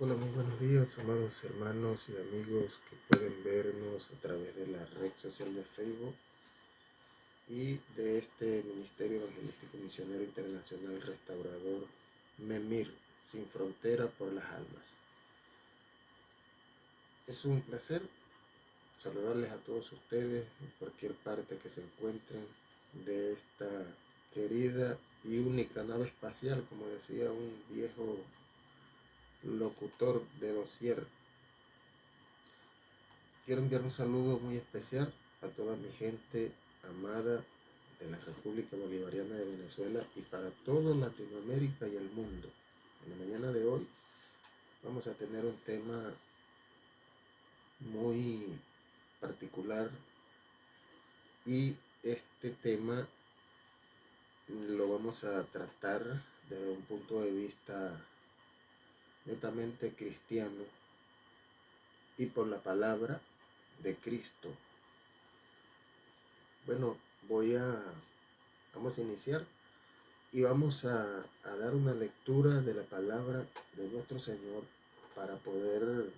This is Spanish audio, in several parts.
Hola, muy buenos días, amados hermanos y amigos que pueden vernos a través de la red social de Facebook y de este Ministerio Evangelístico Misionero Internacional Restaurador MEMIR, Sin Frontera por las Almas. Es un placer saludarles a todos ustedes en cualquier parte que se encuentren de esta querida y única nave espacial, como decía un viejo locutor de dossier. Quiero enviar un saludo muy especial a toda mi gente amada de la República Bolivariana de Venezuela y para toda Latinoamérica y el mundo. En la mañana de hoy vamos a tener un tema muy particular y este tema lo vamos a tratar desde un punto de vista netamente cristiano y por la palabra de Cristo. Bueno, vamos a iniciar y vamos a dar una lectura de la palabra de nuestro Señor para poder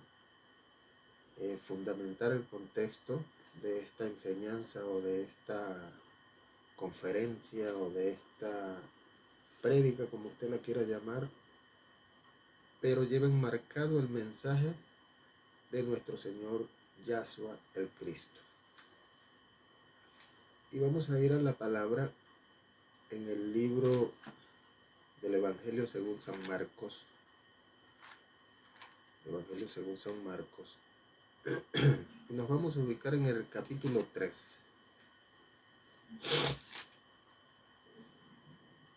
fundamentar el contexto de esta enseñanza o de esta conferencia o de esta prédica, como usted la quiera llamar, pero lleva enmarcado el mensaje de nuestro Señor Yahshua el Cristo. Y vamos a ir a la palabra en el libro del Evangelio según San Marcos. Evangelio según San Marcos. Y nos vamos a ubicar en el capítulo 3.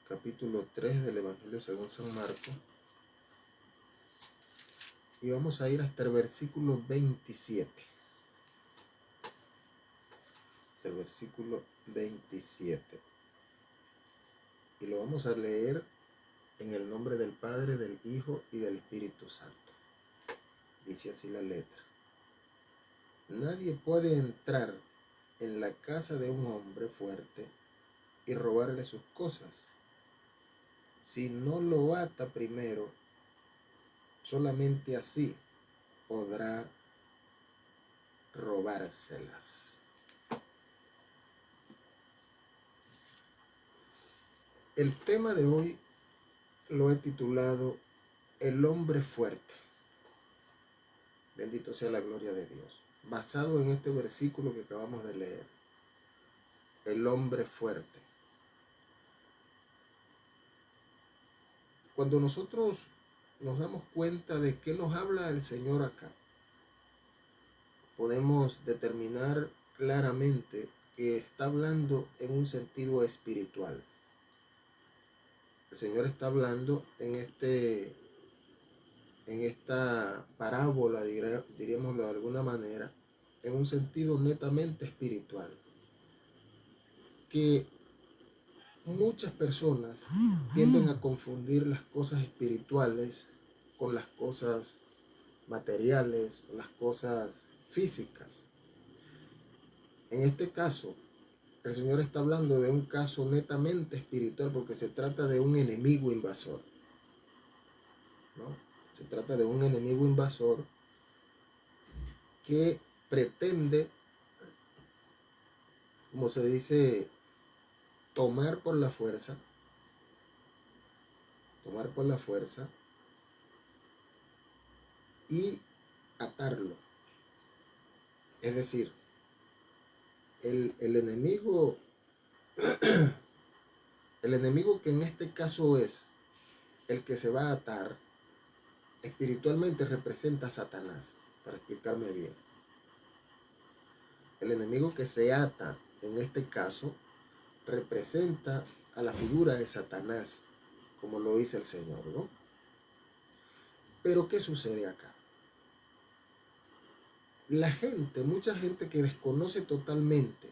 Capítulo 3 del Evangelio según San Marcos. Y vamos a ir hasta el versículo 27. Hasta el versículo 27. Y lo vamos a leer en el nombre del Padre, del Hijo y del Espíritu Santo. Dice así la letra. Nadie puede entrar en la casa de un hombre fuerte y robarle sus cosas. Si no lo ata primero, solamente así podrá robárselas. El tema de hoy lo he titulado El hombre fuerte. Bendito sea la gloria de Dios. Basado en este versículo que acabamos de leer. El hombre fuerte. Cuando nosotros nos damos cuenta de qué nos habla el Señor acá, podemos determinar claramente que está hablando en un sentido espiritual. El Señor está hablando en esta parábola, diríamoslo de alguna manera, en un sentido netamente espiritual. Que muchas personas tienden a confundir las cosas espirituales con las cosas materiales, con las cosas físicas. En este caso, el Señor está hablando de un caso netamente espiritual porque se trata de un enemigo invasor, ¿no? Se trata de un enemigo invasor que pretende, como se dice, tomar por la fuerza y atarlo. Es decir, el enemigo que en este caso es el que se va a atar, espiritualmente representa a Satanás, para explicarme bien. El enemigo que se ata en este caso representa a la figura de Satanás, como lo dice el Señor, ¿no? Pero ¿qué sucede acá? Mucha gente que desconoce totalmente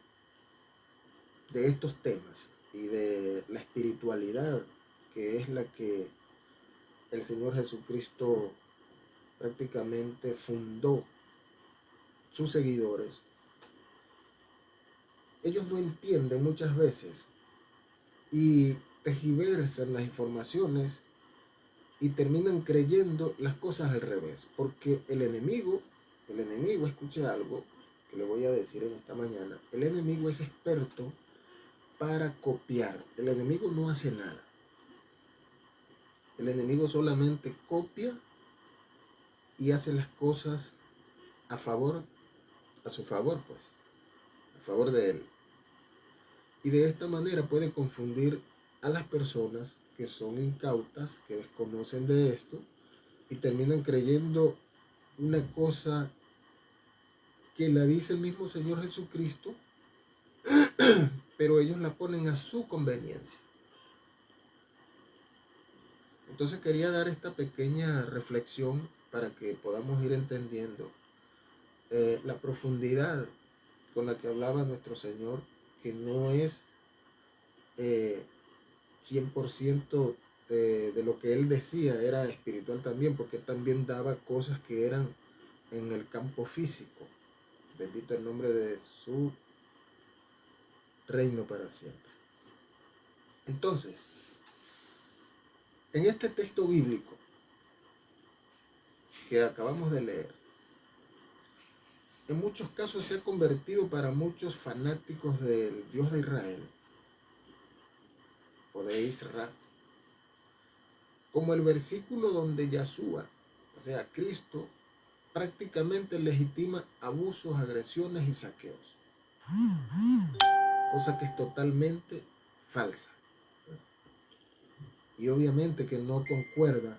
de estos temas y de la espiritualidad, que es la que el Señor Jesucristo prácticamente fundó sus seguidores, ellos no entienden muchas veces y tergiversan las informaciones y terminan creyendo las cosas al revés, porque el enemigo, escuche algo que le voy a decir en esta mañana, el enemigo es experto para copiar. El enemigo no hace nada. El enemigo solamente copia y hace las cosas a su favor, pues, a favor de él. Y de esta manera puede confundir a las personas que son incautas, que desconocen de esto, y terminan creyendo una cosa que la dice el mismo Señor Jesucristo, pero ellos la ponen a su conveniencia. Entonces quería dar esta pequeña reflexión para que podamos ir entendiendo la profundidad con la que hablaba nuestro Señor, que no es 100% de lo que Él decía era espiritual también, porque también daba cosas que eran en el campo físico. Bendito el nombre de su reino para siempre. Entonces, en este texto bíblico que acabamos de leer, en muchos casos se ha convertido para muchos fanáticos del Dios de Israel o de Israel como el versículo donde Yahshua, o sea, Cristo, prácticamente legitima abusos, agresiones y saqueos, cosa que es totalmente falsa y obviamente que no concuerda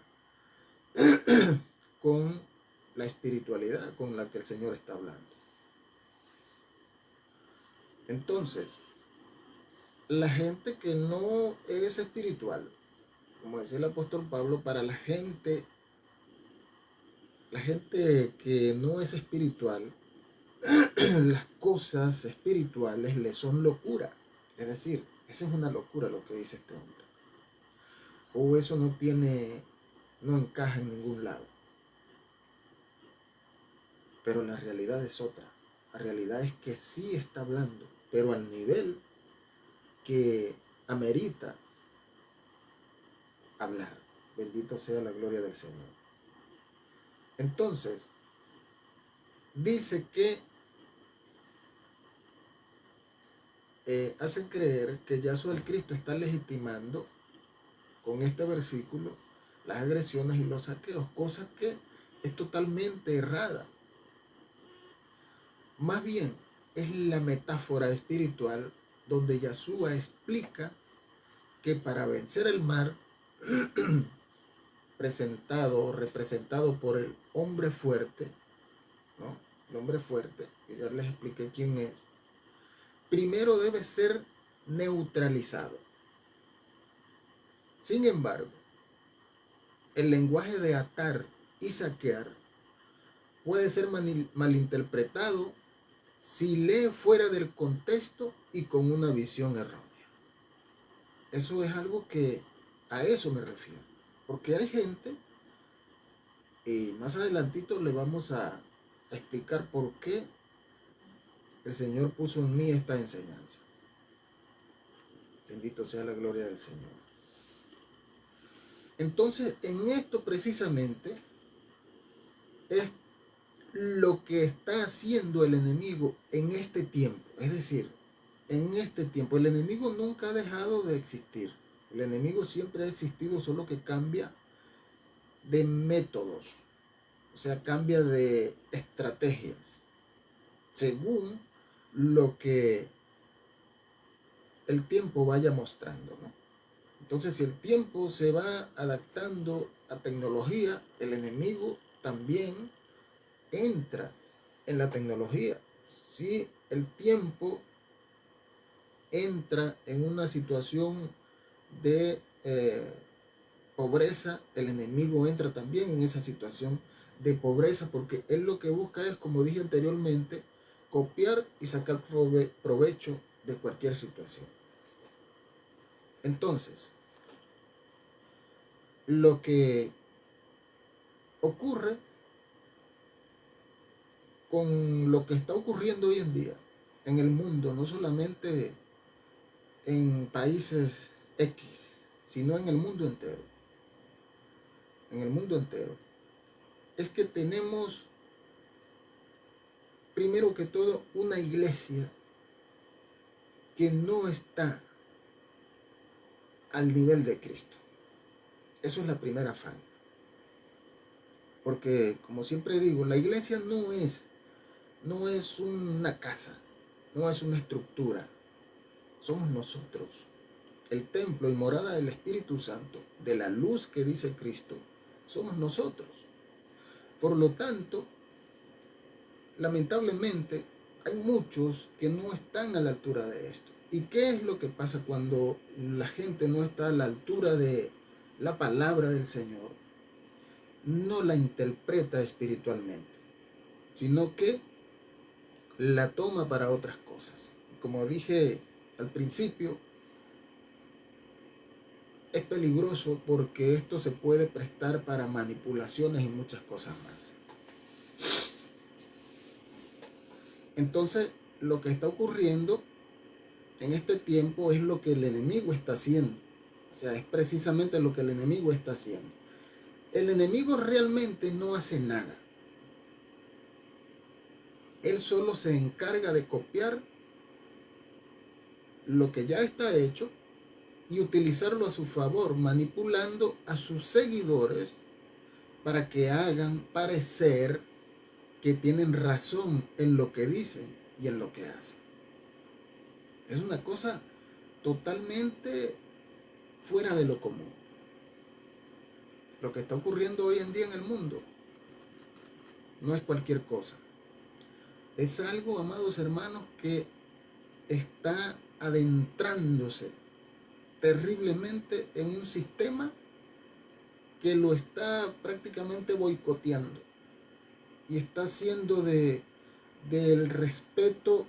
con la espiritualidad con la que el Señor está hablando. Entonces, la gente que no es espiritual, como decía el apóstol Pablo, para la gente que no es espiritual, las cosas espirituales le son locura. Es decir, eso es una locura lo que dice este hombre. O eso no encaja en ningún lado. Pero la realidad es otra. La realidad es que sí está hablando, pero al nivel que amerita hablar. Bendito sea la gloria del Señor. Entonces, dice que hacen creer que Yahshua el Cristo está legitimando con este versículo las agresiones y los saqueos, cosa que es totalmente errada. Más bien, es la metáfora espiritual donde Yahshua explica que para vencer el mal representado por el hombre fuerte, ¿no? El hombre fuerte, que ya les expliqué quién es, primero debe ser neutralizado. Sin embargo, el lenguaje de atar y saquear puede ser malinterpretado si lee fuera del contexto y con una visión errónea. Eso es algo que a eso me refiero. Porque hay gente, y más adelantito le vamos a explicar por qué el Señor puso en mí esta enseñanza. Bendito sea la gloria del Señor. Entonces, en esto precisamente es lo que está haciendo el enemigo en este tiempo. Es decir, en este tiempo el enemigo nunca ha dejado de existir. El enemigo siempre ha existido, solo que cambia de métodos. O sea, cambia de estrategias según lo que el tiempo vaya mostrando, ¿no? Entonces, si el tiempo se va adaptando a tecnología, el enemigo también entra en la tecnología. Si el tiempo entra en una situación de pobreza, el enemigo entra también en esa situación de pobreza, porque él lo que busca es, como dije anteriormente, copiar y sacar provecho de cualquier situación. Entonces, lo que ocurre con lo que está ocurriendo hoy en día en el mundo, no solamente en países X, sino en el mundo entero, en el mundo entero, es que tenemos, primero que todo, una iglesia que no está al nivel de Cristo. Eso es la primera falla. Porque, como siempre digo, la iglesia no es una casa, no es una estructura. Somos nosotros. El templo y morada del Espíritu Santo, de la luz que dice Cristo, somos nosotros. Por lo tanto, lamentablemente, hay muchos que no están a la altura de esto. ¿Y qué es lo que pasa cuando la gente no está a la altura de la palabra del Señor? No la interpreta espiritualmente, sino que la toma para otras cosas. Como dije al principio, es peligroso porque esto se puede prestar para manipulaciones y muchas cosas más. Entonces, lo que está ocurriendo en este tiempo es lo que el enemigo está haciendo. O sea, es precisamente lo que el enemigo está haciendo. El enemigo realmente no hace nada. Él solo se encarga de copiar lo que ya está hecho y utilizarlo a su favor, manipulando a sus seguidores para que hagan parecer que tienen razón en lo que dicen y en lo que hacen. Es una cosa totalmente fuera de lo común. Lo que está ocurriendo hoy en día en el mundo no es cualquier cosa. Es algo, amados hermanos, que está adentrándose terriblemente en un sistema que lo está prácticamente boicoteando y está haciendo del respeto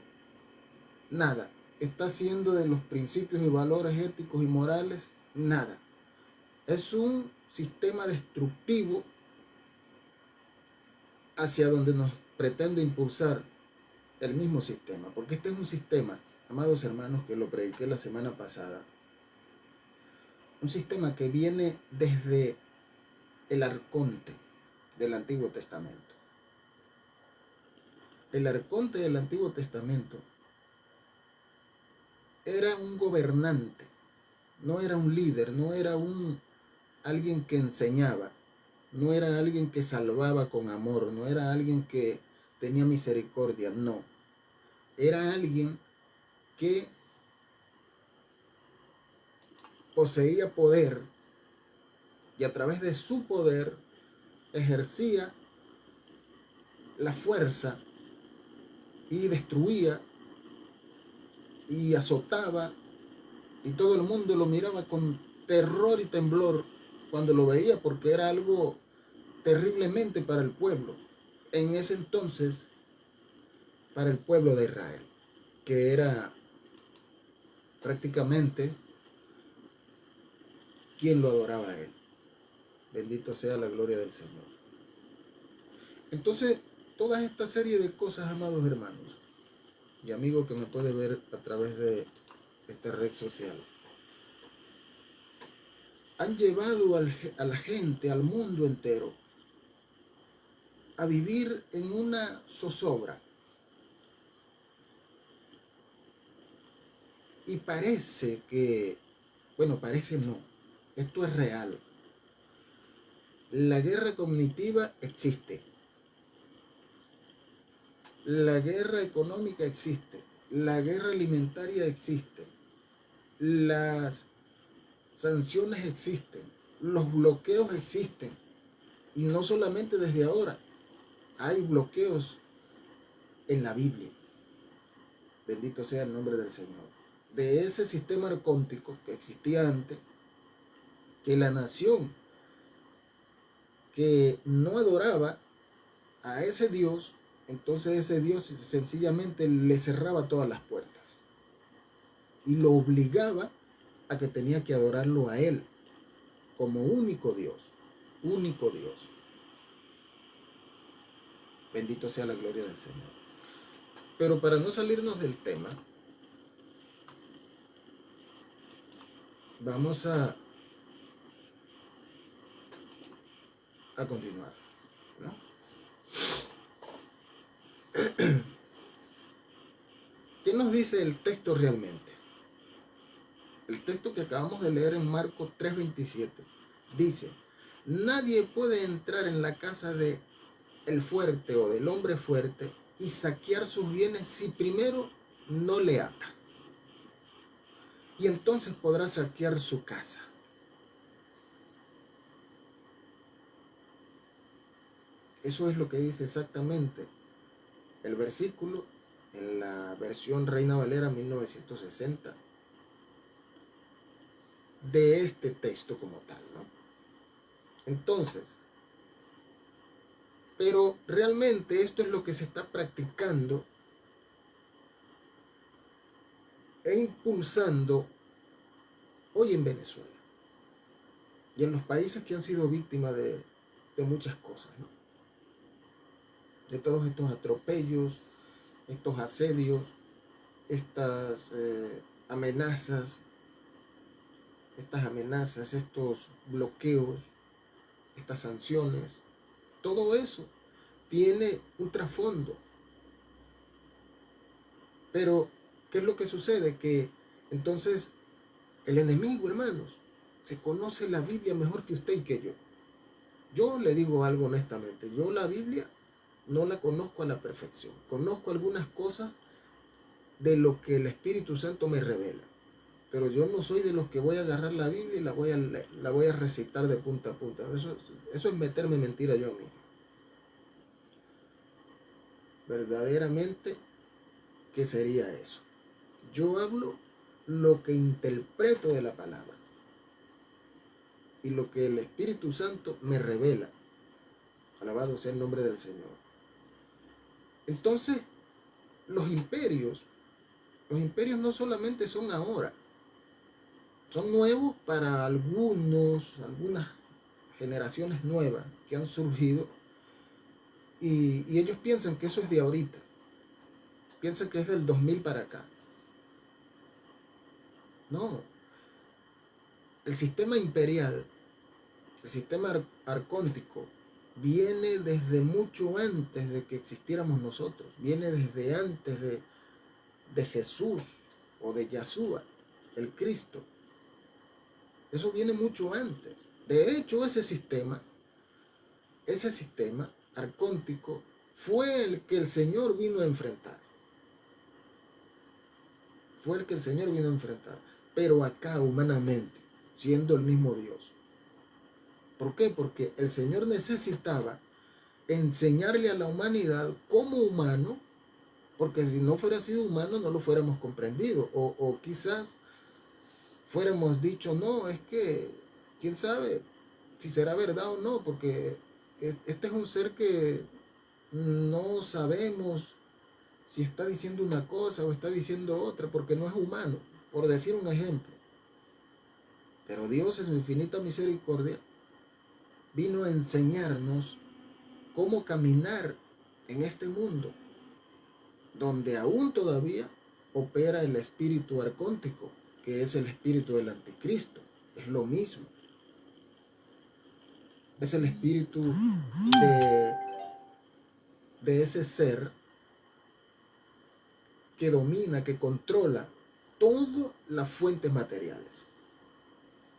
nada. Está haciendo de los principios y valores éticos y morales nada. Es un sistema destructivo hacia donde nos pretende impulsar el mismo sistema, porque este es un sistema, amados hermanos, que lo prediqué la semana pasada, un sistema que viene desde el arconte del Antiguo Testamento. El arconte del Antiguo Testamento era un gobernante, no era un líder, no era alguien que enseñaba, no era alguien que salvaba con amor, no era alguien que tenía misericordia, no. Era alguien que poseía poder y a través de su poder ejercía la fuerza y destruía y azotaba, y todo el mundo lo miraba con terror y temblor cuando lo veía, porque era algo terriblemente para el pueblo. En ese entonces, para el pueblo de Israel, que era prácticamente quien lo adoraba a él. Bendito sea la gloria del Señor. Entonces, toda esta serie de cosas, amados hermanos y amigos que me puede ver a través de esta red social, han llevado a la gente, al mundo entero, a vivir en una zozobra. Y parece que, bueno, parece no, esto es real. La guerra cognitiva existe. La guerra económica existe. La guerra alimentaria existe. Las sanciones existen. Los bloqueos existen. Y no solamente desde ahora. Hay bloqueos en la Biblia. Bendito sea el nombre del Señor. De ese sistema arcóntico que existía antes, que la nación que no adoraba a ese Dios, entonces ese Dios sencillamente le cerraba todas las puertas y lo obligaba a que tenía que adorarlo a él como único Dios, único Dios. Bendito sea la gloria del Señor. Pero para no salirnos del tema, vamos a a continuar, ¿no? ¿Qué nos dice el texto realmente? El texto que acabamos de leer en Marcos 3:27 dice: nadie puede entrar en la casa de el fuerte o del hombre fuerte y saquear sus bienes si primero no le ata. Y entonces podrá saquear su casa. Eso es lo que dice exactamente el versículo en la versión Reina Valera 1960 de este texto como tal, ¿no? Entonces, pero realmente esto es lo que se está practicando e impulsando hoy en Venezuela y en los países que han sido víctimas de muchas cosas, ¿no? De todos estos atropellos, estos asedios, estas amenazas, estos bloqueos, estas sanciones, todo eso tiene un trasfondo. Pero, ¿qué es lo que sucede? Que entonces el enemigo, hermanos, se conoce la Biblia mejor que usted y que yo. Yo le digo algo honestamente, yo la Biblia no la conozco a la perfección. Conozco algunas cosas de lo que el Espíritu Santo me revela. Pero yo no soy de los que voy a agarrar la Biblia y la voy a recitar de punta a punta. Eso es meterme mentira yo mismo. Verdaderamente, ¿qué sería eso? Yo hablo lo que interpreto de la palabra y lo que el Espíritu Santo me revela. Alabado sea el nombre del Señor. Entonces, los imperios no solamente son ahora, son nuevos para algunas generaciones nuevas que han surgido y ellos piensan que eso es de ahorita, piensan que es del 2000 para acá. No, el sistema imperial, el sistema arcóntico, viene desde mucho antes de que existiéramos nosotros, viene desde antes de Jesús o de Yahshua, el Cristo. Eso viene mucho antes. De hecho, ese sistema arcóntico fue el que el Señor vino a enfrentar. Pero acá humanamente, siendo el mismo Dios. ¿Por qué? Porque el Señor necesitaba enseñarle a la humanidad como humano, porque si no fuera sido humano no lo fuéramos comprendido, o quizás fuéramos dicho, no, es que, quién sabe si será verdad o no, porque este es un ser que no sabemos si está diciendo una cosa o está diciendo otra, porque no es humano, por decir un ejemplo. Pero Dios en su infinita misericordia vino a enseñarnos cómo caminar en este mundo, donde aún todavía opera el espíritu arcóntico, que es el espíritu del anticristo. Es lo mismo. Es el espíritu de ese ser que domina, que controla todas las fuentes materiales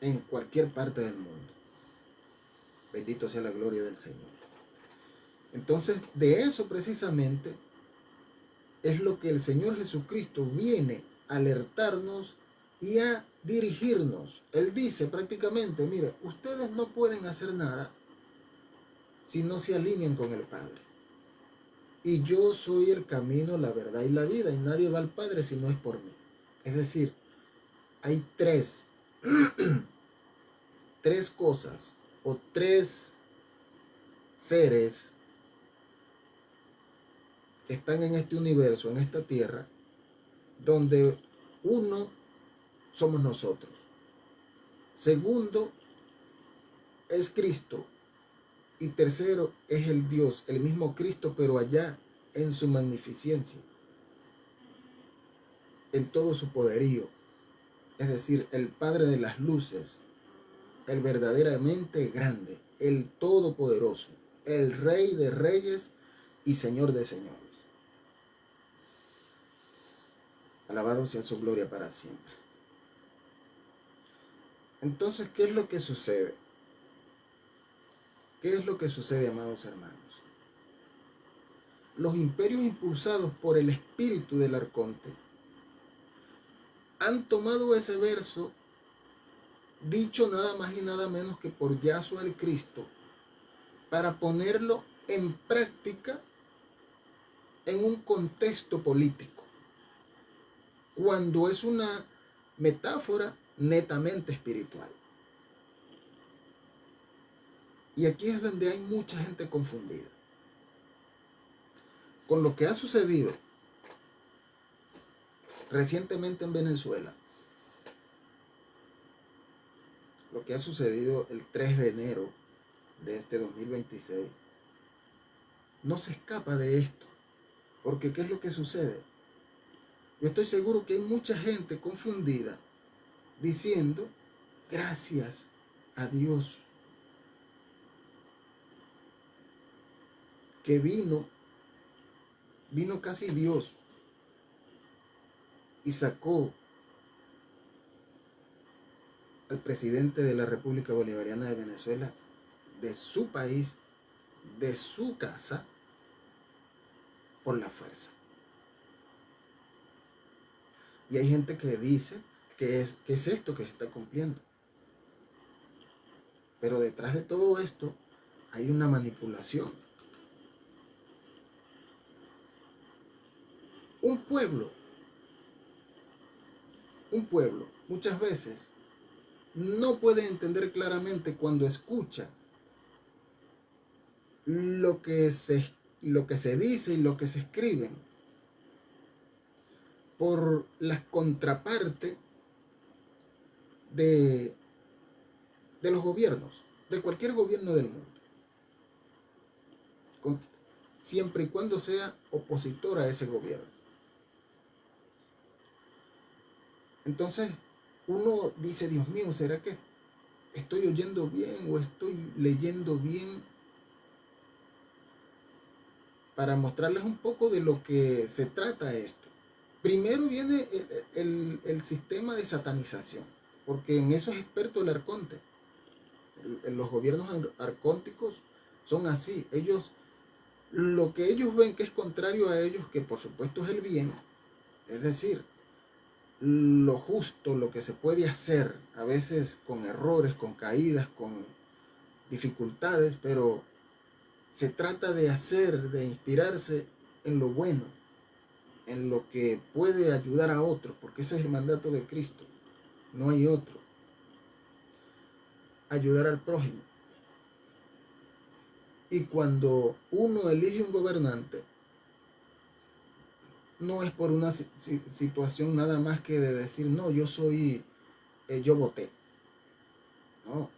en cualquier parte del mundo. Bendito sea la gloria del Señor. Entonces, de eso precisamente es lo que el Señor Jesucristo viene a alertarnos y a dirigirnos. Él dice prácticamente, mire, ustedes no pueden hacer nada si no se alinean con el Padre. Y yo soy el camino, la verdad y la vida, y nadie va al Padre si no es por mí. Es decir, hay tres cosas o tres seres que están en este universo, en esta tierra, donde uno somos nosotros. Segundo es Cristo. Y tercero es el Dios, el mismo Cristo, pero allá en su magnificencia, en todo su poderío. Es decir, el Padre de las luces, el verdaderamente grande, el Todopoderoso, el Rey de Reyes y Señor de Señores. Alabado sea su gloria para siempre. Entonces, ¿qué es lo que sucede? ¿Qué es lo que sucede, amados hermanos? Los imperios impulsados por el espíritu del arconte han tomado ese verso, dicho nada más y nada menos que por Yahshua el Cristo, para ponerlo en práctica en un contexto político, cuando es una metáfora netamente espiritual. Y aquí es donde hay mucha gente confundida. Con lo que ha sucedido recientemente en Venezuela, lo que ha sucedido el 3 de enero de este 2026, no se escapa de esto. Porque ¿qué es lo que sucede? Yo estoy seguro que hay mucha gente confundida diciendo, gracias a Dios que vino casi Dios y sacó al presidente de la República Bolivariana de Venezuela de su país, de su casa, por la fuerza. Y hay gente que dice que es esto que se está cumpliendo. Pero detrás de todo esto hay una manipulación. Un pueblo muchas veces no puede entender claramente cuando escucha lo que se dice y lo que se escribe por la contraparte de los gobiernos, de cualquier gobierno del mundo, siempre y cuando sea opositor a ese gobierno. Entonces uno dice, Dios mío, ¿será que estoy oyendo bien o estoy leyendo bien? Para mostrarles un poco de lo que se trata esto. Primero viene el sistema de satanización, porque en eso es experto el arconte. Los gobiernos arcónticos son así. Lo que ellos ven que es contrario a ellos, que por supuesto es el bien, es decir, lo justo, lo que se puede hacer, a veces con errores, con caídas, con dificultades, pero se trata de hacer, de inspirarse en lo bueno, en lo que puede ayudar a otros, porque ese es el mandato de Cristo, no hay otro. Ayudar al prójimo. Y cuando uno elige un gobernante, no es por una situación nada más que de decir, no, yo voté. No.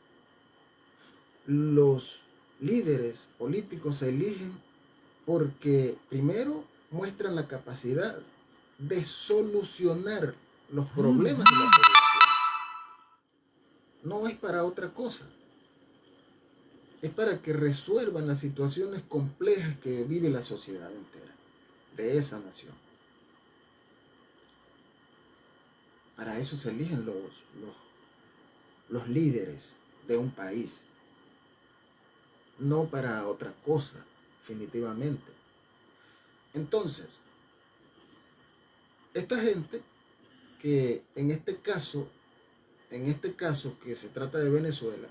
Los líderes políticos se eligen porque primero muestran la capacidad de solucionar los problemas de la población. No es para otra cosa. Es para que resuelvan las situaciones complejas que vive la sociedad entera de esa nación. Para eso se eligen los líderes de un país. No para otra cosa, definitivamente. Entonces, esta gente que en este caso que se trata de Venezuela,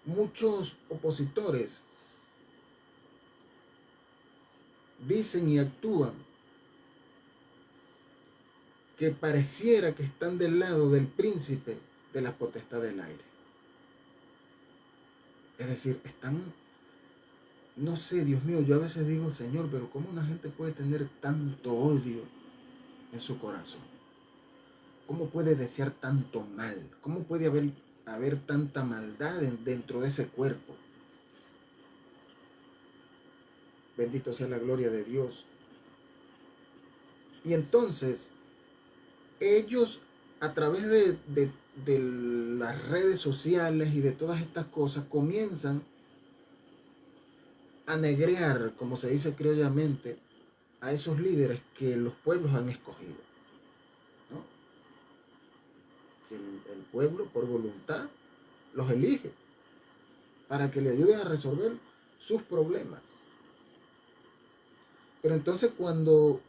muchos opositores dicen y actúan que pareciera que están del lado del príncipe de la potestad del aire. Es decir, no sé, Dios mío, yo a veces digo, Señor, pero ¿cómo una gente puede tener tanto odio en su corazón? ¿Cómo puede desear tanto mal? ¿Cómo puede haber tanta maldad dentro de ese cuerpo? Bendito sea la gloria de Dios. Y entonces, ellos, a través de de las redes sociales y de todas estas cosas comienzan a negrear, como se dice criollamente, a esos líderes que los pueblos han escogido, ¿no? Que el pueblo por voluntad los elige para que le ayuden a resolver sus problemas. Pero entonces cuando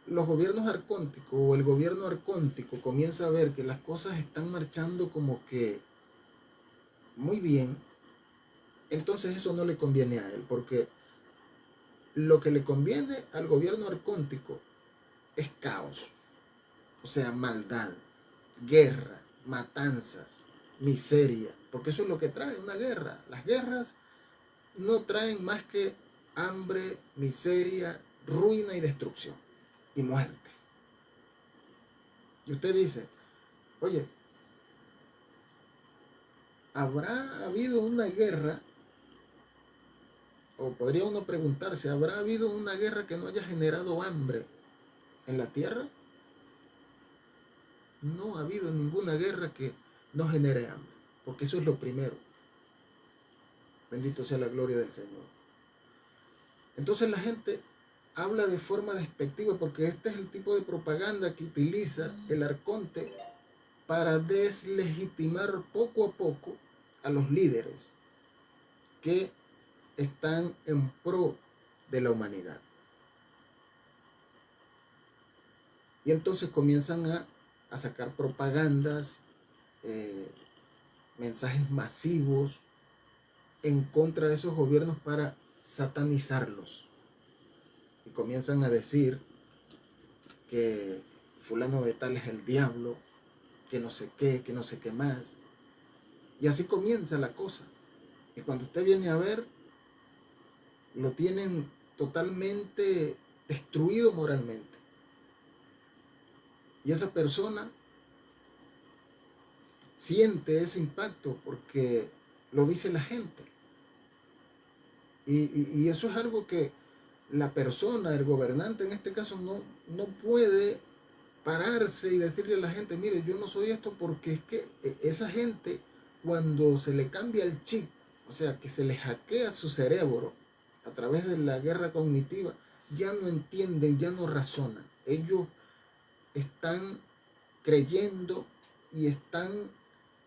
los gobiernos arcónticos o el gobierno arcóntico comienza a ver que las cosas están marchando como que muy bien, entonces eso no le conviene a él, porque lo que le conviene al gobierno arcóntico es caos, o sea, maldad, guerra, matanzas, miseria, porque eso es lo que trae una guerra. Las guerras no traen más que hambre, miseria, ruina y destrucción y muerte. Y usted dice, oye, ¿habrá habido una guerra? O podría uno preguntarse, ¿habrá habido una guerra que no haya generado hambre en la tierra? No ha habido ninguna guerra que no genere hambre, porque eso es lo primero. Bendito sea la gloria del Señor. Entonces la gente habla de forma despectiva porque este es el tipo de propaganda que utiliza el arconte para deslegitimar poco a poco a los líderes que están en pro de la humanidad. Y entonces comienzan a sacar propagandas, mensajes masivos en contra de esos gobiernos para satanizarlos. Y comienzan a decir que fulano de tal es el diablo, que no sé qué más. Y así comienza la cosa. Y cuando usted viene a ver, lo tienen totalmente destruido moralmente. Y esa persona siente ese impacto porque lo dice la gente. Y eso es algo que la persona, el gobernante en este caso, no puede pararse y decirle a la gente, mire, yo no soy esto, porque es que esa gente, cuando se le cambia el chip, o sea, que se le hackea su cerebro a través de la guerra cognitiva, ya no entienden, ya no razonan. Ellos están creyendo y están,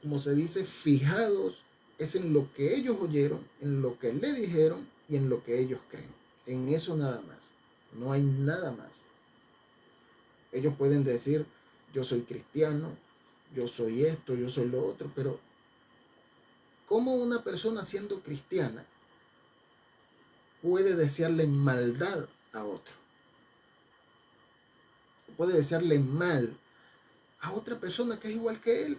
como se dice, fijados es en lo que ellos oyeron, en lo que le dijeron y en lo que ellos creen. En eso nada más. No hay nada más. Ellos pueden decir, yo soy cristiano, yo soy esto, yo soy lo otro, pero ¿cómo una persona siendo cristiana puede desearle maldad a otro? Puede desearle mal a otra persona que es igual que él.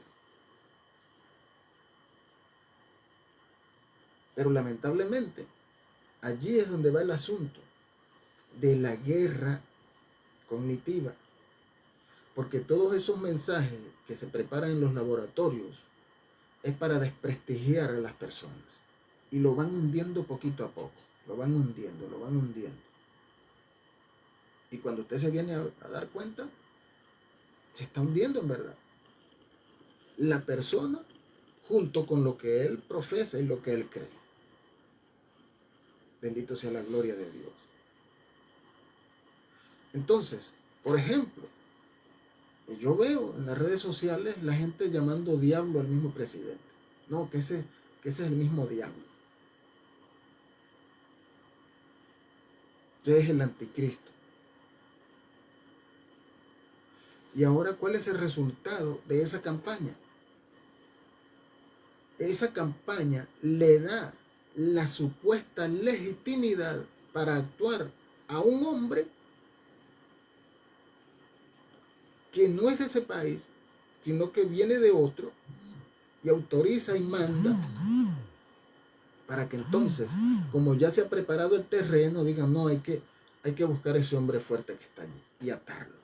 Pero lamentablemente, allí es donde va el asunto de la guerra cognitiva. Porque todos esos mensajes que se preparan en los laboratorios es para desprestigiar a las personas. Y lo van hundiendo poquito a poco. Lo van hundiendo, lo van hundiendo. Y cuando usted se viene a dar cuenta, se está hundiendo en verdad. La persona junto con lo que él profesa y lo que él cree. Bendito sea la gloria de Dios. Entonces, por ejemplo, yo veo en las redes sociales la gente llamando diablo al mismo presidente. No, que ese es el mismo diablo. Que es el anticristo. Y ahora, ¿cuál es el resultado de esa campaña? Esa campaña le da la supuesta legitimidad para actuar a un hombre que no es de ese país, sino que viene de otro, y autoriza y manda para que entonces, como ya se ha preparado el terreno, digan, no, hay que buscar a ese hombre fuerte que está allí y atarlo.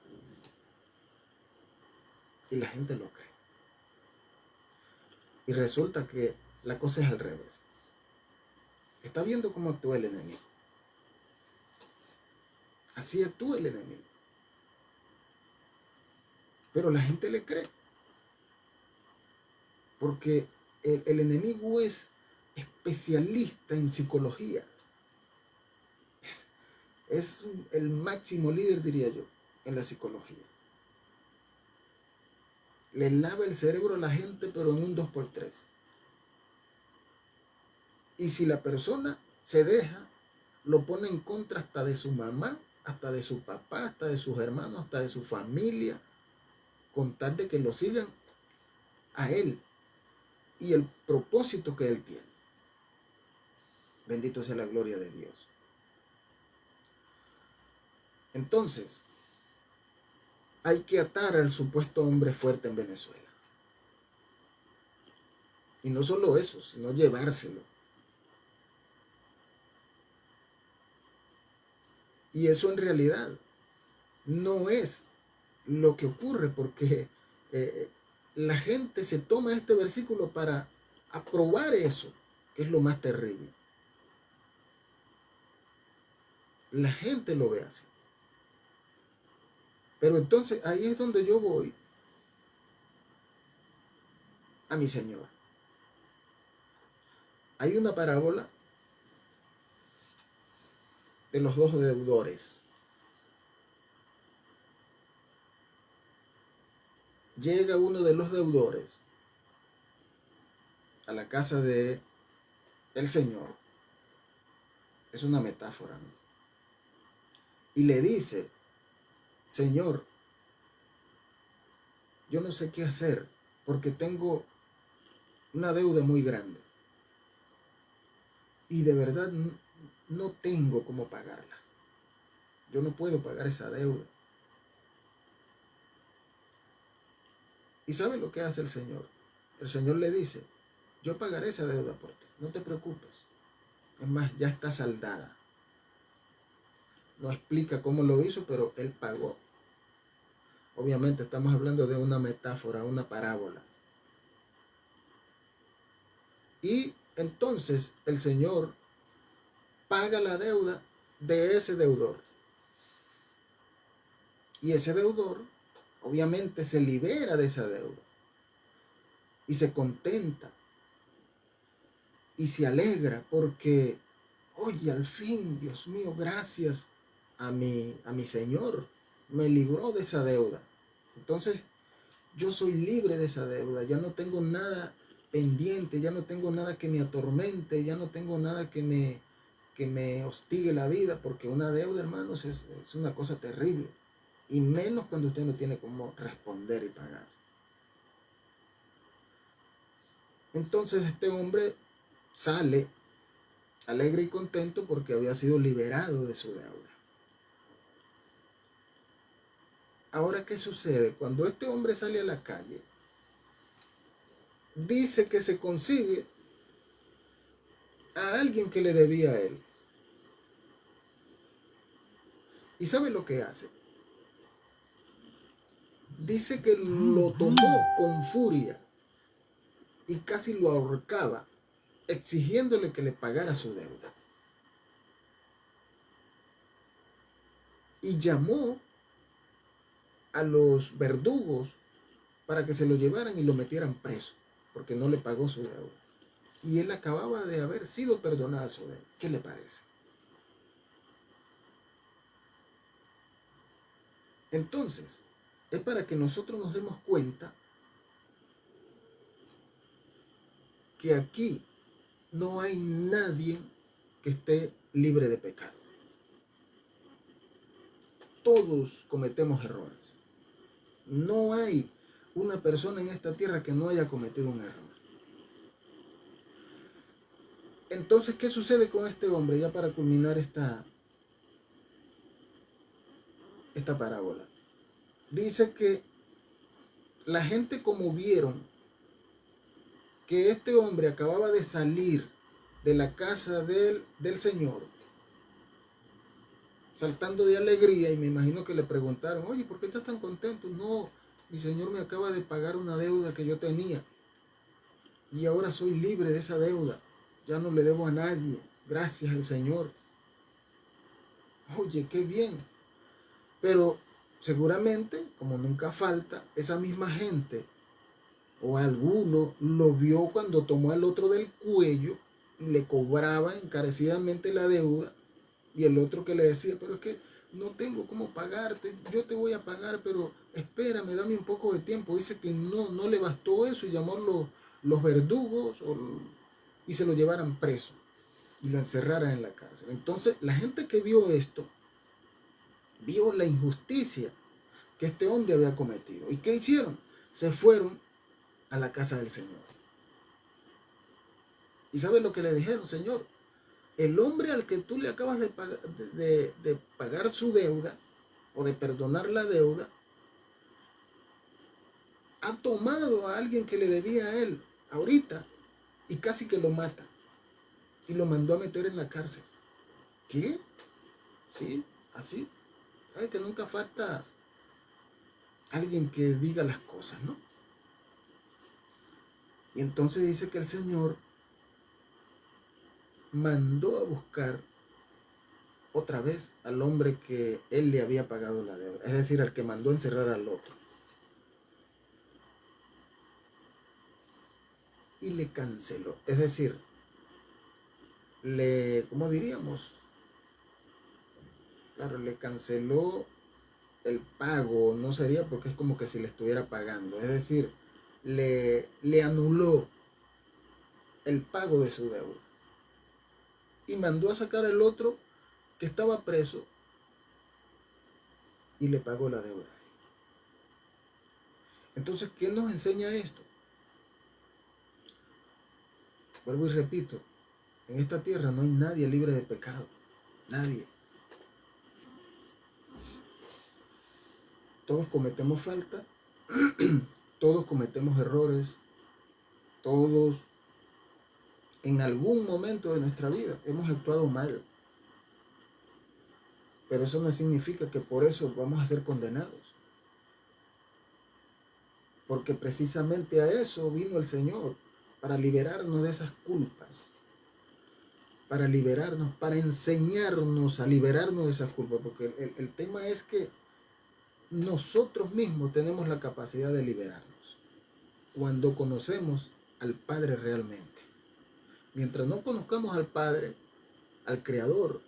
Y la gente lo cree. Y resulta que la cosa es al revés. Está viendo cómo actúa el enemigo. Así actúa el enemigo. Pero la gente le cree. porque el enemigo es especialista en psicología. Es el máximo líder, diría yo, en la psicología. Le lava el cerebro a la gente, pero en un 2x3. Y si la persona se deja, lo pone en contra hasta de su mamá, hasta de su papá, hasta de sus hermanos, hasta de su familia, con tal de que lo sigan a él y el propósito que él tiene. Bendito sea la gloria de Dios. Entonces, hay que atar al supuesto hombre fuerte en Venezuela. Y no solo eso, sino llevárselo. Y eso en realidad no es lo que ocurre, porque la gente se toma este versículo para aprobar eso, que es lo más terrible. La gente lo ve así. Pero entonces ahí es donde yo voy a mi Señor. Hay una parábola de los dos deudores. Llega uno de los deudores a la casa de el Señor. Es una metáfora, ¿no? Y le dice: Señor, yo no sé qué hacer porque tengo una deuda muy grande. Y de verdad no tengo cómo pagarla. Yo no puedo pagar esa deuda. ¿Y sabe lo que hace el Señor? El Señor le dice: yo pagaré esa deuda por ti, no te preocupes. Es más, ya está saldada. No explica cómo lo hizo, pero Él pagó. Obviamente estamos hablando de una metáfora, una parábola. Y entonces el Señor paga la deuda de ese deudor. Y ese deudor obviamente se libera de esa deuda. Y se contenta. Y se alegra porque, oye, al fin, Dios mío, gracias a mi Señor, me libró de esa deuda. Entonces, yo soy libre de esa deuda, ya no tengo nada pendiente, ya no tengo nada que me atormente, ya no tengo nada que me hostigue la vida, porque una deuda, hermanos, es una cosa terrible. Y menos cuando usted no tiene cómo responder y pagar. Entonces este hombre sale alegre y contento porque había sido liberado de su deuda. Ahora, ¿qué sucede? Cuando este hombre sale a la calle, dice que se consigue a alguien que le debía a él. ¿Y sabe lo que hace? Dice que lo tomó con furia y casi lo ahorcaba, exigiéndole que le pagara su deuda. Y llamó a los verdugos para que se lo llevaran y lo metieran preso, porque no le pagó su deuda. Y él acababa de haber sido perdonada su deuda. ¿Qué le parece? Entonces, es para que nosotros nos demos cuenta que aquí no hay nadie que esté libre de pecado. Todos cometemos errores. No hay una persona en esta tierra que no haya cometido un error. Entonces, ¿qué sucede con este hombre? Ya para culminar esta parábola. Dice que la gente, como vieron que este hombre acababa de salir de la casa del Señor, saltando de alegría, y me imagino que le preguntaron: oye, ¿por qué estás tan contento? No, mi Señor me acaba de pagar una deuda que yo tenía y ahora soy libre de esa deuda, ya no le debo a nadie, gracias al Señor. Oye, qué bien. Pero seguramente, como nunca falta, esa misma gente o alguno lo vio cuando tomó al otro del cuello y le cobraba encarecidamente la deuda, y el otro que le decía, pero es que no tengo cómo pagarte, yo te voy a pagar, pero espérame, dame un poco de tiempo. Dice que no le bastó eso y llamó los verdugos y se lo llevaran preso y lo encerraran en la cárcel. Entonces la gente que vio esto, vio la injusticia que este hombre había cometido. ¿Y qué hicieron? Se fueron a la casa del Señor. ¿Y sabes lo que le dijeron? Señor, el hombre al que tú le acabas de pagar su deuda o de perdonar la deuda, ha tomado a alguien que le debía a él ahorita y casi que lo mata y lo mandó a meter en la cárcel. ¿Qué? Sí, así. ¿Sabes que nunca falta alguien que diga las cosas, no? Y entonces dice que el Señor mandó a buscar otra vez al hombre que él le había pagado la deuda, es decir, al que mandó a encerrar al otro. Y le canceló, es decir, ¿cómo diríamos? Claro, le canceló el pago, no sería porque es como que si le estuviera pagando, es decir, le anuló el pago de su deuda y mandó a sacar al otro que estaba preso y le pagó la deuda. Entonces, ¿qué nos enseña esto? Vuelvo y repito, en esta tierra no hay nadie libre de pecado, nadie. Todos cometemos falta, todos cometemos errores, todos en algún momento de nuestra vida hemos actuado mal. Pero eso no significa que por eso vamos a ser condenados. Porque precisamente a eso vino el Señor, para liberarnos de esas culpas, para liberarnos, para enseñarnos a liberarnos de esas culpas. Porque el tema es que nosotros mismos tenemos la capacidad de liberarnos cuando conocemos al Padre realmente. Mientras no conozcamos al Padre, al Creador,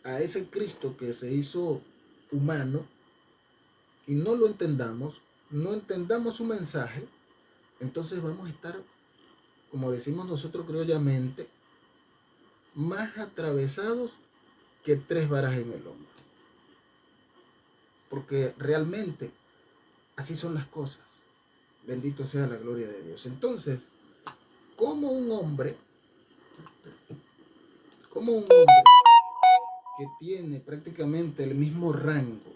a ese Cristo que se hizo humano, y no lo entendamos, no entendamos su mensaje, entonces vamos a estar, como decimos nosotros criollamente, más atravesados que 3 varas en el hombro. Porque realmente así son las cosas. Bendito sea la gloria de Dios. Entonces, como un hombre que tiene prácticamente el mismo rango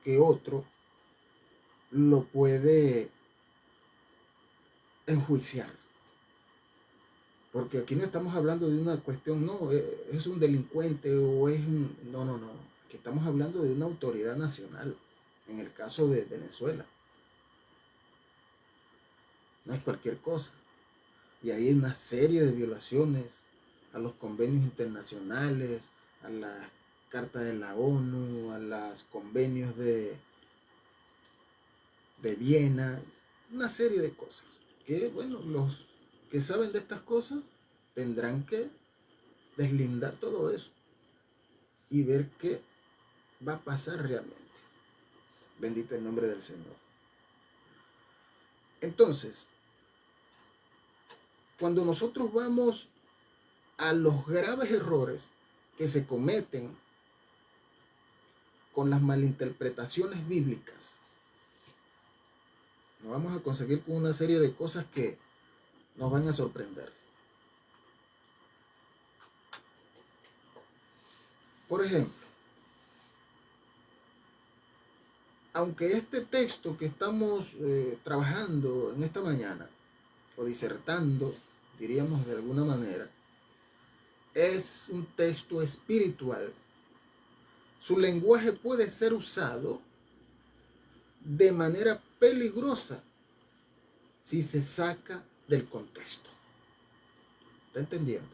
que otro, lo puede enjuiciar? Porque aquí no estamos hablando de una cuestión, no, es un delincuente o es un... No. Aquí estamos hablando de una autoridad nacional, en el caso de Venezuela. No es cualquier cosa. Y hay una serie de violaciones a los convenios internacionales, a la Carta de la ONU, a los convenios de Viena, una serie de cosas. Que, bueno, los que saben de estas cosas tendrán que deslindar todo eso y ver qué va a pasar realmente. Bendito el nombre del Señor. Entonces, cuando nosotros vamos a los graves errores que se cometen con las malinterpretaciones bíblicas, nos vamos a conseguir con una serie de cosas que nos van a sorprender. Por ejemplo, aunque este texto que estamos trabajando en esta mañana, o disertando, diríamos de alguna manera, es un texto espiritual, su lenguaje puede ser usado de manera peligrosa si se saca del contexto. ¿Está entendiendo?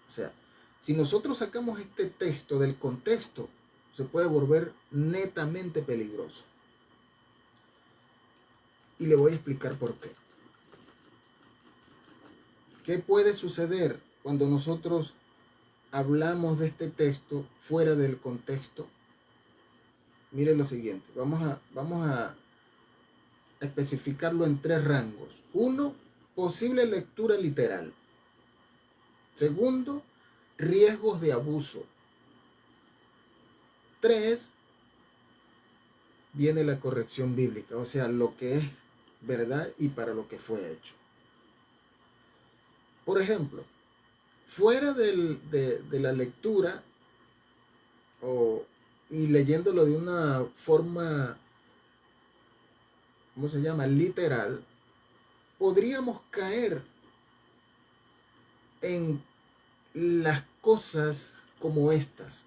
O sea, si nosotros sacamos este texto del contexto, se puede volver netamente peligroso. Y le voy a explicar por qué. ¿Qué puede suceder cuando nosotros hablamos de este texto fuera del contexto? Mire lo siguiente, vamos a especificarlo en 3 rangos. 1, posible lectura literal. Segundo, riesgos de abuso. 3, viene la corrección bíblica, o sea, lo que es verdad y para lo que fue hecho. Por ejemplo, fuera de la lectura y leyéndolo de una forma, ¿cómo se llama?, literal, podríamos caer en las cosas como estas: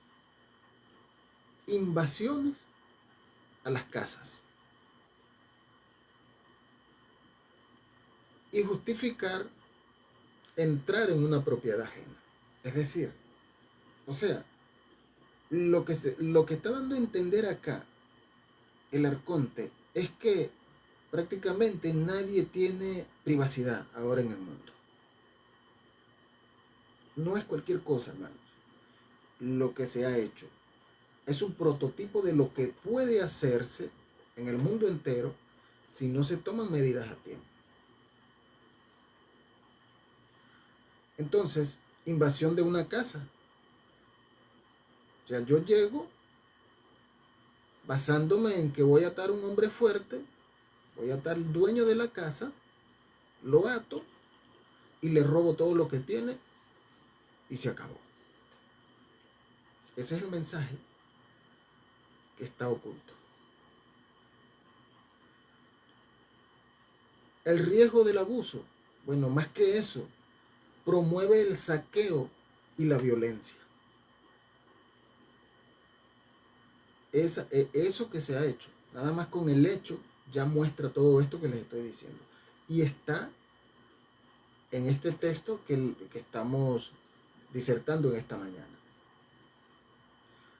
invasiones a las casas, y justificar entrar en una propiedad ajena. Es decir, o sea, lo que está dando a entender acá el arconte es que prácticamente nadie tiene privacidad ahora en el mundo. No es cualquier cosa, hermanos, lo que se ha hecho. Es un prototipo de lo que puede hacerse en el mundo entero si no se toman medidas a tiempo. Entonces, invasión de una casa. O sea, yo llego basándome en que voy a atar a un hombre fuerte, voy a atar al dueño de la casa, lo ato y le robo todo lo que tiene y se acabó. Ese es el mensaje que está oculto. El riesgo del abuso, bueno, más que eso, promueve el saqueo y la violencia. Eso que se ha hecho, nada más con el hecho, ya muestra todo esto que les estoy diciendo. Y está en este texto que estamos disertando en esta mañana.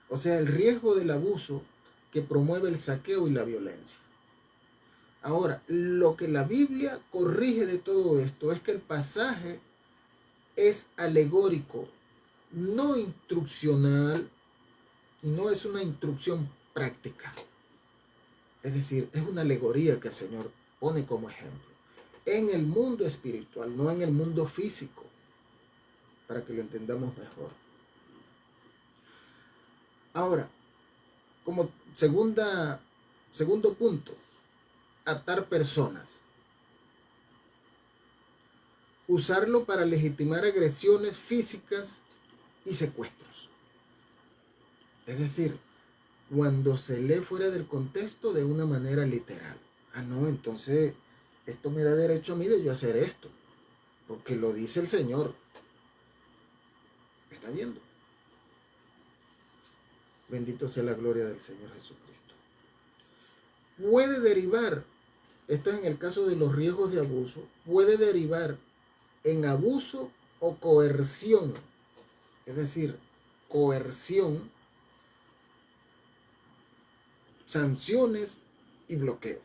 O sea, el riesgo del abuso que promueve el saqueo y la violencia. Ahora, lo que la Biblia corrige de todo esto es que el pasaje es alegórico, no instruccional, y no es una instrucción práctica. Es decir, es una alegoría que el Señor pone como ejemplo en el mundo espiritual, no en el mundo físico, para que lo entendamos mejor. Ahora, como segundo punto, atar personas. Usarlo para legitimar agresiones físicas y secuestros. Es decir, cuando se lee fuera del contexto de una manera literal. Ah, no, entonces esto me da derecho a mí de yo hacer esto, porque lo dice el Señor. ¿Está viendo? Bendito sea la gloria del Señor Jesucristo. Puede derivar, esto es en el caso de los riesgos de abuso, puede derivar en abuso o coerción. Es decir, coerción, sanciones y bloqueo.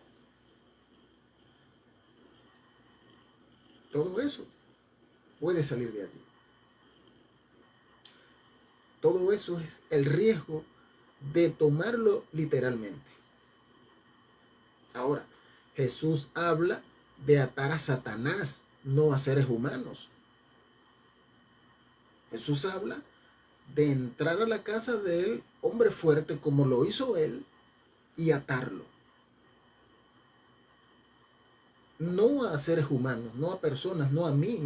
Todo eso puede salir de allí. Todo eso es el riesgo de tomarlo literalmente. Ahora, Jesús habla de atar a Satanás, no a seres humanos. Jesús habla de entrar a la casa del hombre fuerte como lo hizo él y atarlo. No a seres humanos, no a personas, no a mí,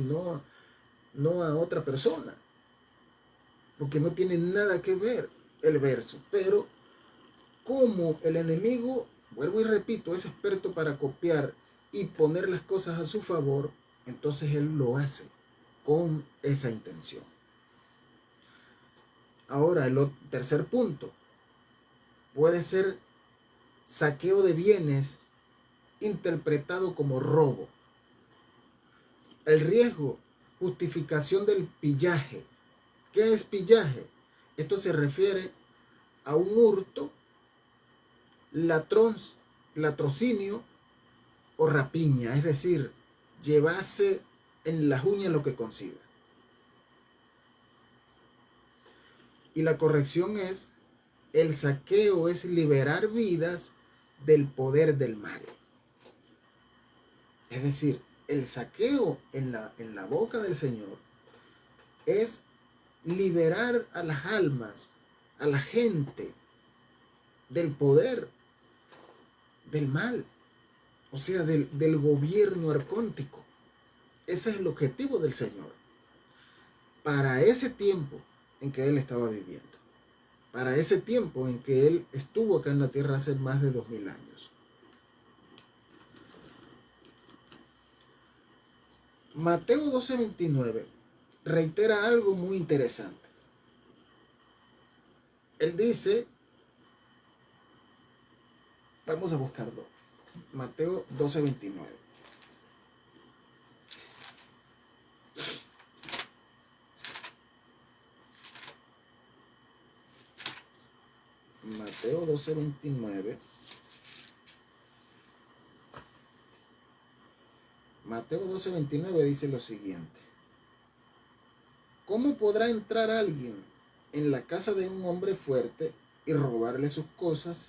no a otra persona. Porque no tiene nada que ver el verso. Pero como el enemigo, vuelvo y repito, es experto para copiar y poner las cosas a su favor, entonces él lo hace con esa intención. Ahora, el tercer punto puede ser saqueo de bienes interpretado como robo. El riesgo, justificación del pillaje. ¿Qué es pillaje? Esto se refiere a un hurto, latrocinio o rapiña, es decir, llevarse en las uñas lo que consiga. Y la corrección es, el saqueo es liberar vidas del poder del mal. Es decir, el saqueo en la boca del Señor es liberar a las almas, a la gente, del poder del mal, o sea, del gobierno arcóntico. Ese es el objetivo del Señor. Para ese tiempo en que Él estaba viviendo. Para ese tiempo en que Él estuvo acá en la tierra hace más de 2000 años. Mateo 12:29 reitera algo muy interesante. Él dice, vamos a buscarlo, Mateo 12:29. Mateo 12:29. Mateo 12:29 dice lo siguiente. ¿Cómo podrá entrar alguien en la casa de un hombre fuerte y robarle sus cosas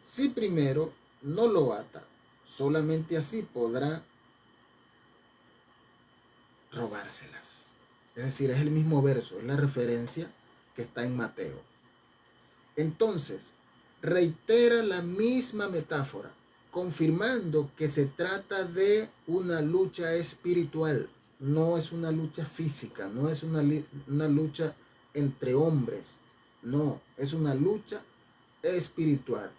si primero no lo ata? Solamente así podrá robárselas. Es decir, es el mismo verso, es la referencia que está en Mateo. Entonces, reitera la misma metáfora, confirmando que se trata de una lucha espiritual, no es una lucha física, no es una lucha entre hombres, no, es una lucha espiritual.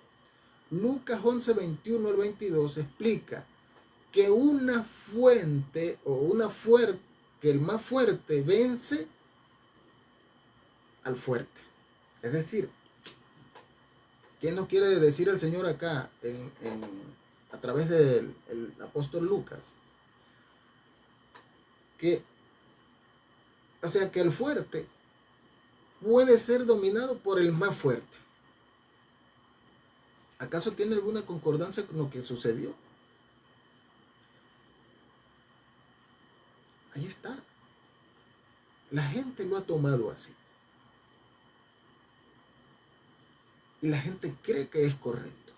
Lucas 11:21 al 22 explica que una fuente que el más fuerte vence al fuerte. Es decir, ¿qué nos quiere decir el Señor acá a través del apóstol Lucas? Que el fuerte puede ser dominado por el más fuerte. ¿Acaso tiene alguna concordancia con lo que sucedió? Ahí está. La gente lo ha tomado así. Y la gente cree que es correcto.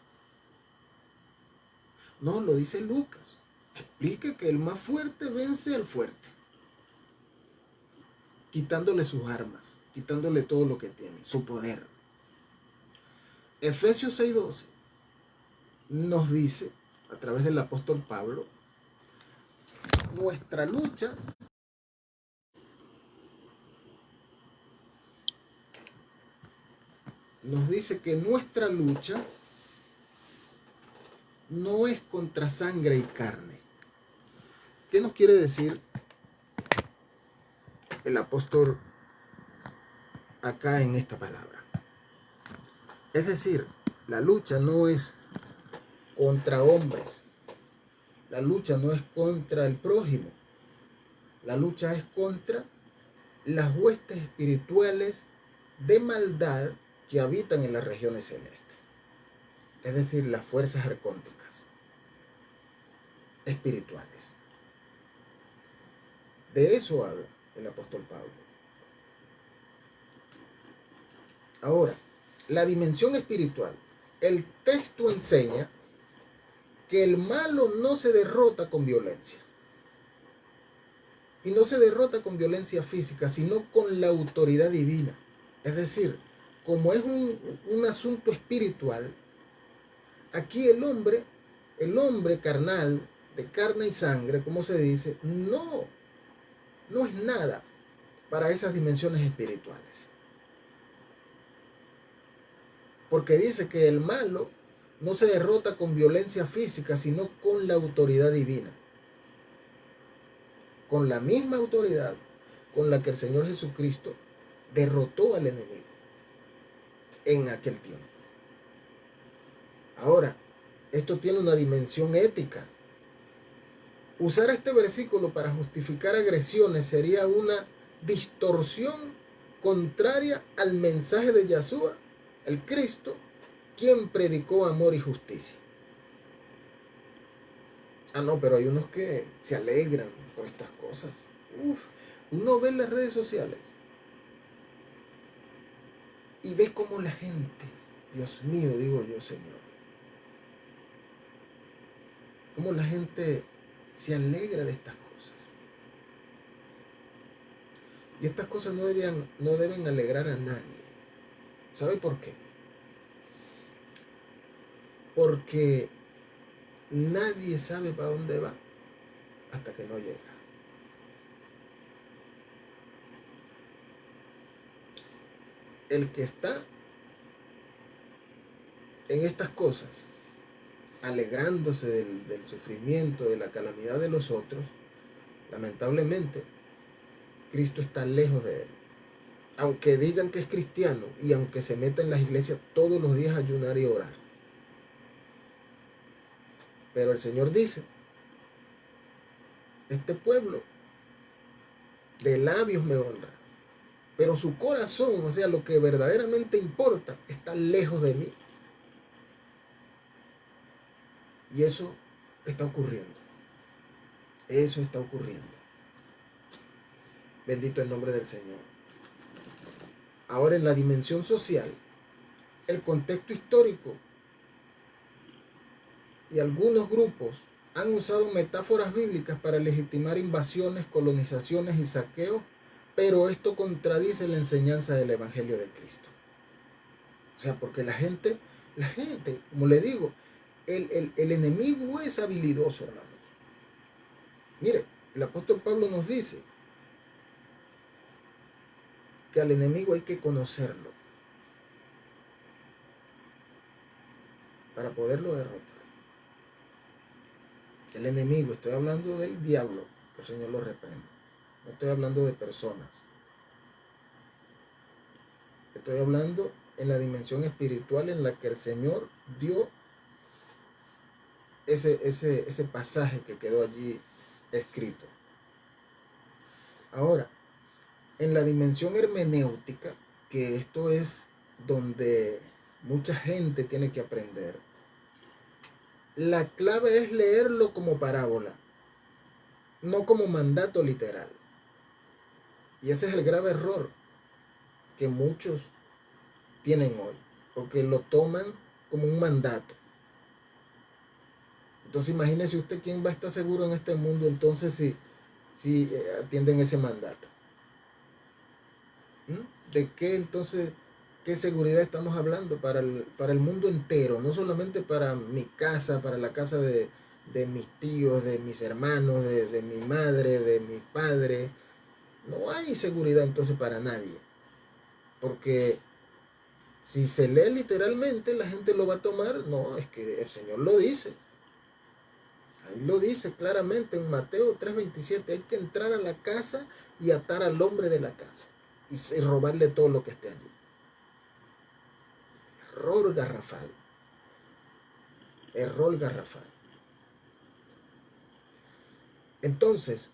No, lo dice Lucas. Explica que el más fuerte vence al fuerte, quitándole sus armas, quitándole todo lo que tiene, su poder. Efesios 6:12 nos dice, a través del apóstol Pablo, nuestra lucha nos dice que nuestra lucha no es contra sangre y carne. ¿Qué nos quiere decir el apóstol acá en esta palabra? Es decir, la lucha no es contra hombres, la lucha no es contra el prójimo, la lucha es contra las huestes espirituales de maldad que habitan en las regiones celestes, es decir, las fuerzas arcónticas espirituales. De eso habla el apóstol Pablo. Ahora, la dimensión espiritual. El texto enseña que el malo no se derrota con violencia. Y no se derrota con violencia física, sino con la autoridad divina. Es decir, como es un asunto espiritual, aquí el hombre carnal, de carne y sangre, como se dice, no es nada para esas dimensiones espirituales. Porque dice que el malo no se derrota con violencia física, sino con la autoridad divina. Con la misma autoridad con la que el Señor Jesucristo derrotó al enemigo en aquel tiempo. Ahora, esto tiene una dimensión ética. Usar este versículo para justificar agresiones sería una distorsión contraria al mensaje de Yahshua, el Cristo, quien predicó amor y justicia. Ah, no, pero hay unos que se alegran por estas cosas. Uf, uno ve en las redes sociales y ve cómo la gente, Dios mío, digo yo, Señor, cómo la gente se alegra de estas cosas. Y estas cosas no deben alegrar a nadie. ¿Sabe por qué? Porque nadie sabe para dónde va hasta que no llega. El que está en estas cosas, alegrándose del sufrimiento, de la calamidad de los otros, lamentablemente, Cristo está lejos de él. Aunque digan que es cristiano y aunque se meta en las iglesias todos los días a ayunar y orar. Pero el Señor dice, este pueblo de labios me honra, pero su corazón, o sea, lo que verdaderamente importa, está lejos de mí. Y eso está ocurriendo. Eso está ocurriendo. Bendito el nombre del Señor. Ahora, en la dimensión social, el contexto histórico y algunos grupos han usado metáforas bíblicas para legitimar invasiones, colonizaciones y saqueos, pero esto contradice la enseñanza del Evangelio de Cristo. O sea, porque la gente, como le digo, el enemigo es habilidoso, hermanos. Mire, el apóstol Pablo nos dice que al enemigo hay que conocerlo para poderlo derrotar. El enemigo, estoy hablando del diablo, que el Señor lo reprende. No estoy hablando de personas. Estoy hablando en la dimensión espiritual en la que el Señor dio ese pasaje que quedó allí escrito. Ahora, en la dimensión hermenéutica, que esto es donde mucha gente tiene que aprender, la clave es leerlo como parábola, no como mandato literal. Y ese es el grave error que muchos tienen hoy, porque lo toman como un mandato. Entonces imagínese usted quién va a estar seguro en este mundo entonces si atienden ese mandato. ¿De qué entonces, qué seguridad estamos hablando para el mundo entero? No solamente para mi casa, para la casa de mis tíos, de mis hermanos, de mi madre, de mi padre. No hay seguridad entonces para nadie. Porque si se lee literalmente, la gente lo va a tomar. No, es que el Señor lo dice. Ahí lo dice claramente en Mateo 3:27. Hay que entrar a la casa y atar al hombre de la casa. Y robarle todo lo que esté allí. Error garrafal. Error garrafal. Entonces,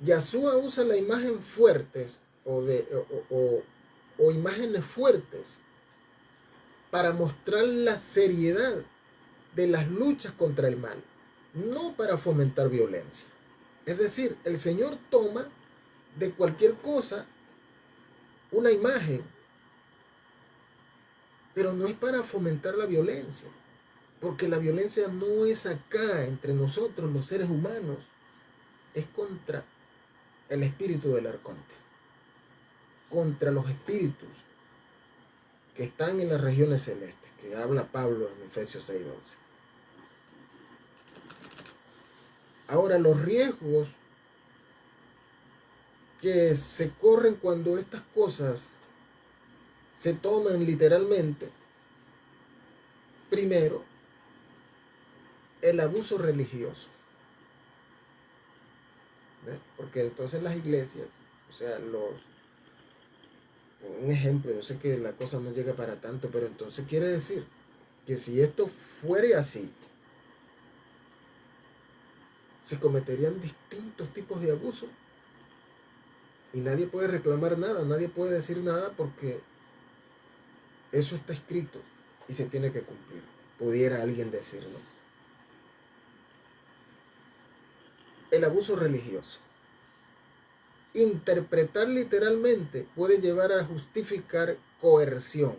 Yahshua usa la imagen fuertes o imágenes fuertes para mostrar la seriedad de las luchas contra el mal, no para fomentar violencia. Es decir, el Señor toma de cualquier cosa una imagen, pero no es para fomentar la violencia, porque la violencia no es acá entre nosotros los seres humanos, es contra el espíritu del arconte, contra los espíritus que están en las regiones celestes, que habla Pablo en Efesios 6:12. Ahora, los riesgos que se corren cuando estas cosas se toman literalmente, primero, el abuso religioso. ¿Ve? Porque entonces las iglesias, o sea, un ejemplo, yo sé que la cosa no llega para tanto, pero entonces quiere decir que si esto fuere así, se cometerían distintos tipos de abuso y nadie puede reclamar nada, nadie puede decir nada porque eso está escrito y se tiene que cumplir. Pudiera alguien decirlo. el abuso religioso. Interpretar literalmente puede llevar a justificar coerción.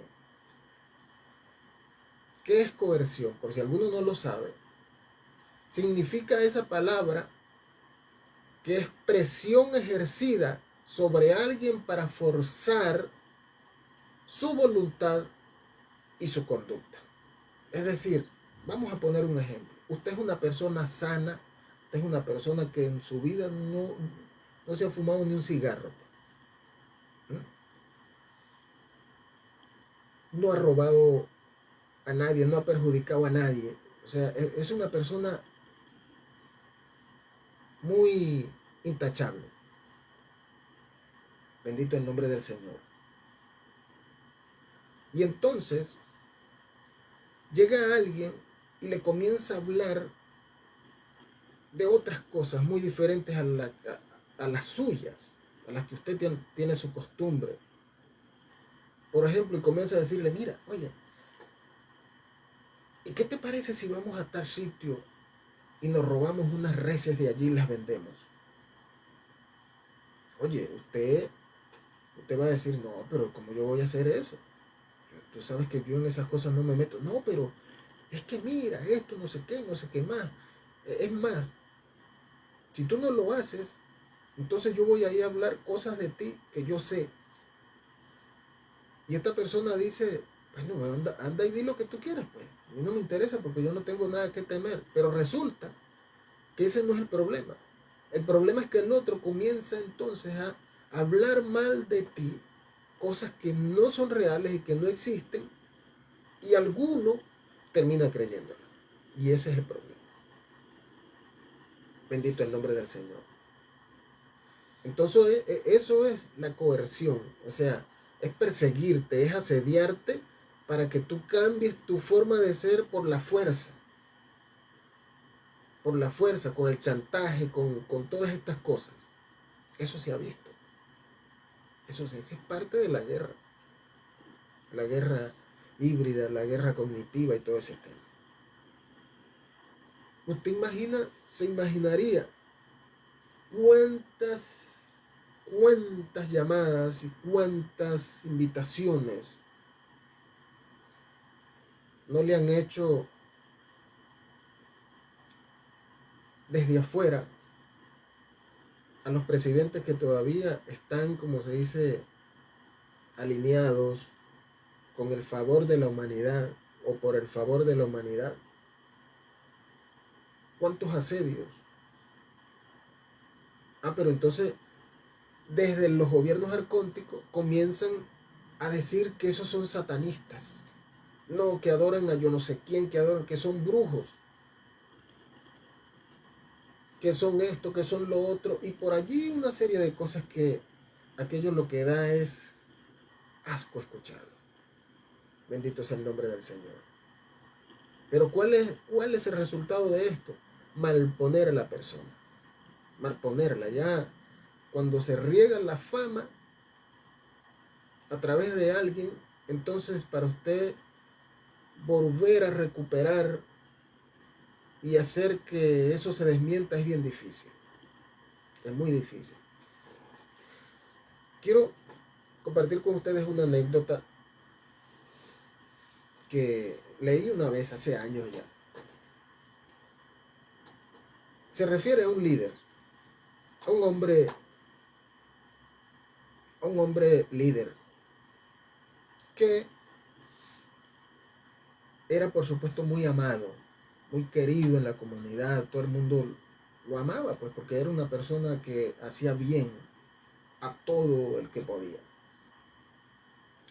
¿Qué es coerción? Por si alguno no lo sabe. Significa esa palabra que es presión ejercida sobre alguien para forzar su voluntad y su conducta. Es decir, vamos a poner un ejemplo. Usted es una persona sana, usted es una persona que en su vida no se ha fumado ni un cigarro. No ha robado a nadie, no ha perjudicado a nadie. O sea, es una persona muy intachable. Bendito el nombre del Señor. Y entonces llega alguien y le comienza a hablar de otras cosas muy diferentes a las suyas, a las que usted tiene su costumbre. Por ejemplo, y comienza a decirle, mira, oye, ¿y qué te parece si vamos a tal sitio y nos robamos unas reses de allí y las vendemos? Oye, usted va a decir, no, pero ¿cómo yo voy a hacer eso? Tú sabes que yo en esas cosas no me meto. No, pero es que mira, esto, no sé qué más. Es más, si tú no lo haces, entonces yo voy a ir a hablar cosas de ti que yo sé. Y esta persona dice, bueno, anda y di lo que tú quieras, pues. A mí no me interesa porque yo no tengo nada que temer. Pero resulta que ese no es el problema. El problema es que el otro comienza entonces a hablar mal de ti, cosas que no son reales y que no existen, y alguno termina creyéndolo. Y ese es el problema. Bendito el nombre del Señor. Entonces, eso es la coerción. O sea, es perseguirte, es asediarte para que tú cambies tu forma de ser por la fuerza. Por la fuerza, con el chantaje, con todas estas cosas. Eso se ha visto. Eso es parte de la guerra. La guerra híbrida, la guerra cognitiva y todo ese tema. Usted se imaginaría cuántas llamadas y cuántas invitaciones no le han hecho desde afuera a los presidentes que todavía están, como se dice, alineados con el favor de la humanidad o por el favor de la humanidad. ¿Cuántos asedios? Pero entonces desde los gobiernos arcónticos comienzan a decir que esos son satanistas. No, que adoran a yo no sé quién, que son brujos, que son esto, que son lo otro, y por allí una serie de cosas que aquello lo que da es asco escucharlo. Bendito sea el nombre del Señor. Pero ¿cuál es el resultado de esto? Malponer a la persona. Malponerla. Ya cuando se riega la fama a través de alguien, entonces para usted volver a recuperar y hacer que eso se desmienta es bien difícil. Es muy difícil. Quiero compartir con ustedes una anécdota que leí una vez hace años ya. Se refiere a un líder, a un hombre líder que era por supuesto muy amado, muy querido en la comunidad. Todo el mundo lo amaba, pues, porque era una persona que hacía bien a todo el que podía.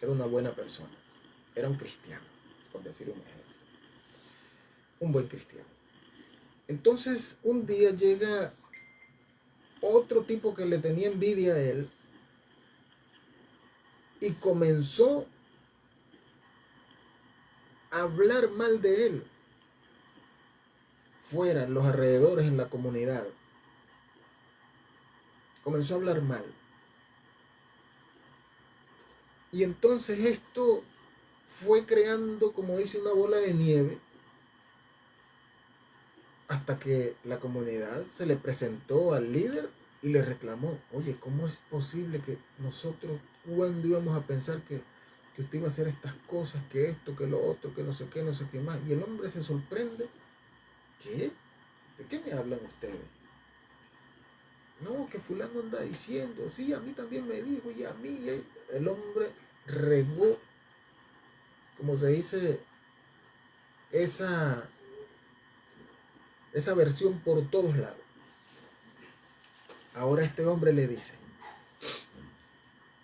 Era una buena persona, era un cristiano, por decir un ejemplo, un buen cristiano. Entonces un día llega otro tipo que le tenía envidia a él y comenzó a hablar mal de él fuera, en los alrededores, en la comunidad. Comenzó a hablar mal. Y entonces esto fue creando, como dice, una bola de nieve hasta que la comunidad se le presentó al líder y le reclamó, oye, ¿cómo es posible que nosotros, cuando íbamos a pensar que usted iba a hacer estas cosas, que esto, que lo otro, que no sé qué, no sé qué más? Y el hombre se sorprende. ¿Qué? ¿De qué me hablan ustedes? No, que fulano anda diciendo, sí, a mí también me dijo, y a mí. Y el hombre regó, como se dice, esa, esa versión por todos lados. Ahora este hombre le dice,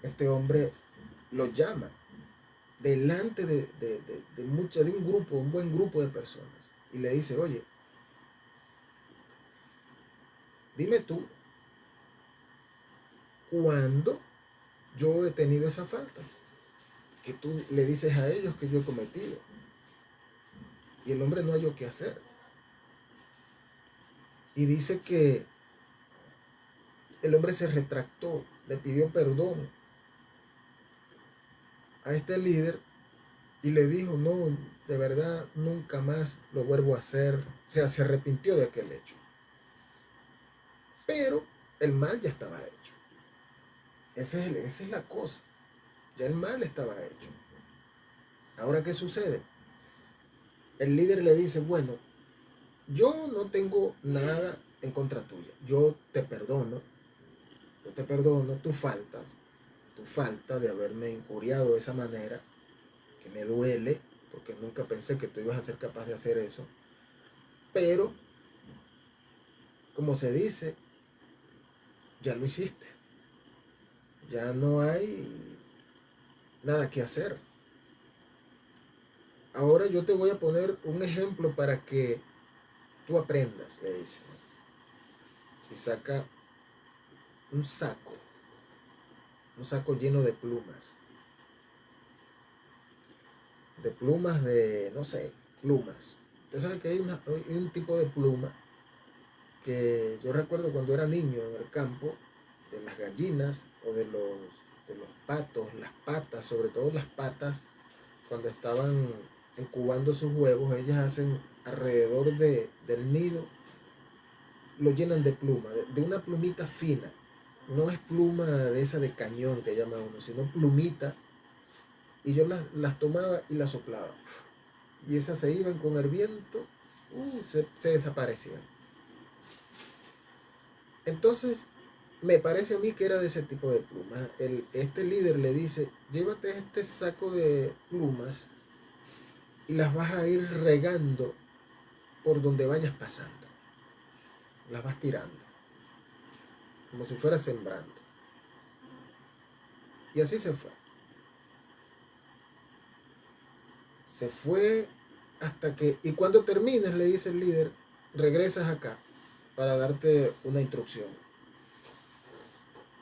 este hombre lo llama delante de un grupo, un buen grupo de personas, y le dice, oye, dime tú, ¿cuándo yo he tenido esas faltas que tú le dices a ellos que yo he cometido? Y el hombre no halló qué hacer. Y dice que el hombre se retractó, le pidió perdón a este líder y le dijo, no, de verdad nunca más lo vuelvo a hacer. O sea, se arrepintió de aquel hecho. Pero el mal ya estaba hecho. Esa es la cosa. Ya el mal estaba hecho. Ahora, ¿qué sucede? El líder le dice, bueno, yo no tengo nada en contra tuya. Yo te perdono tu falta de haberme injuriado de esa manera, que me duele, porque nunca pensé que tú ibas a ser capaz de hacer eso. Pero, como se dice, ya lo hiciste. Ya no hay nada que hacer. Ahora yo te voy a poner un ejemplo para que tú aprendas, le dice. Y saca un saco lleno de plumas de, no sé, plumas. Usted sabe que hay un tipo de pluma que yo recuerdo cuando era niño en el campo, de las gallinas o de los patos, las patas, sobre todo las patas, cuando estaban incubando sus huevos, ellas hacen alrededor del nido, lo llenan de pluma, de una plumita fina. No es pluma de esa de cañón que llama uno, sino plumita. Y yo las tomaba y las soplaba. Y esas se iban con el viento, se desaparecían. Entonces, me parece a mí que era de ese tipo de plumas. Este líder le dice, llévate este saco de plumas y las vas a ir regando por donde vayas pasando. Las vas tirando, como si fueras sembrando. Y así se fue. Se fue hasta que, y cuando termines, le dice el líder, regresas acá para darte una instrucción.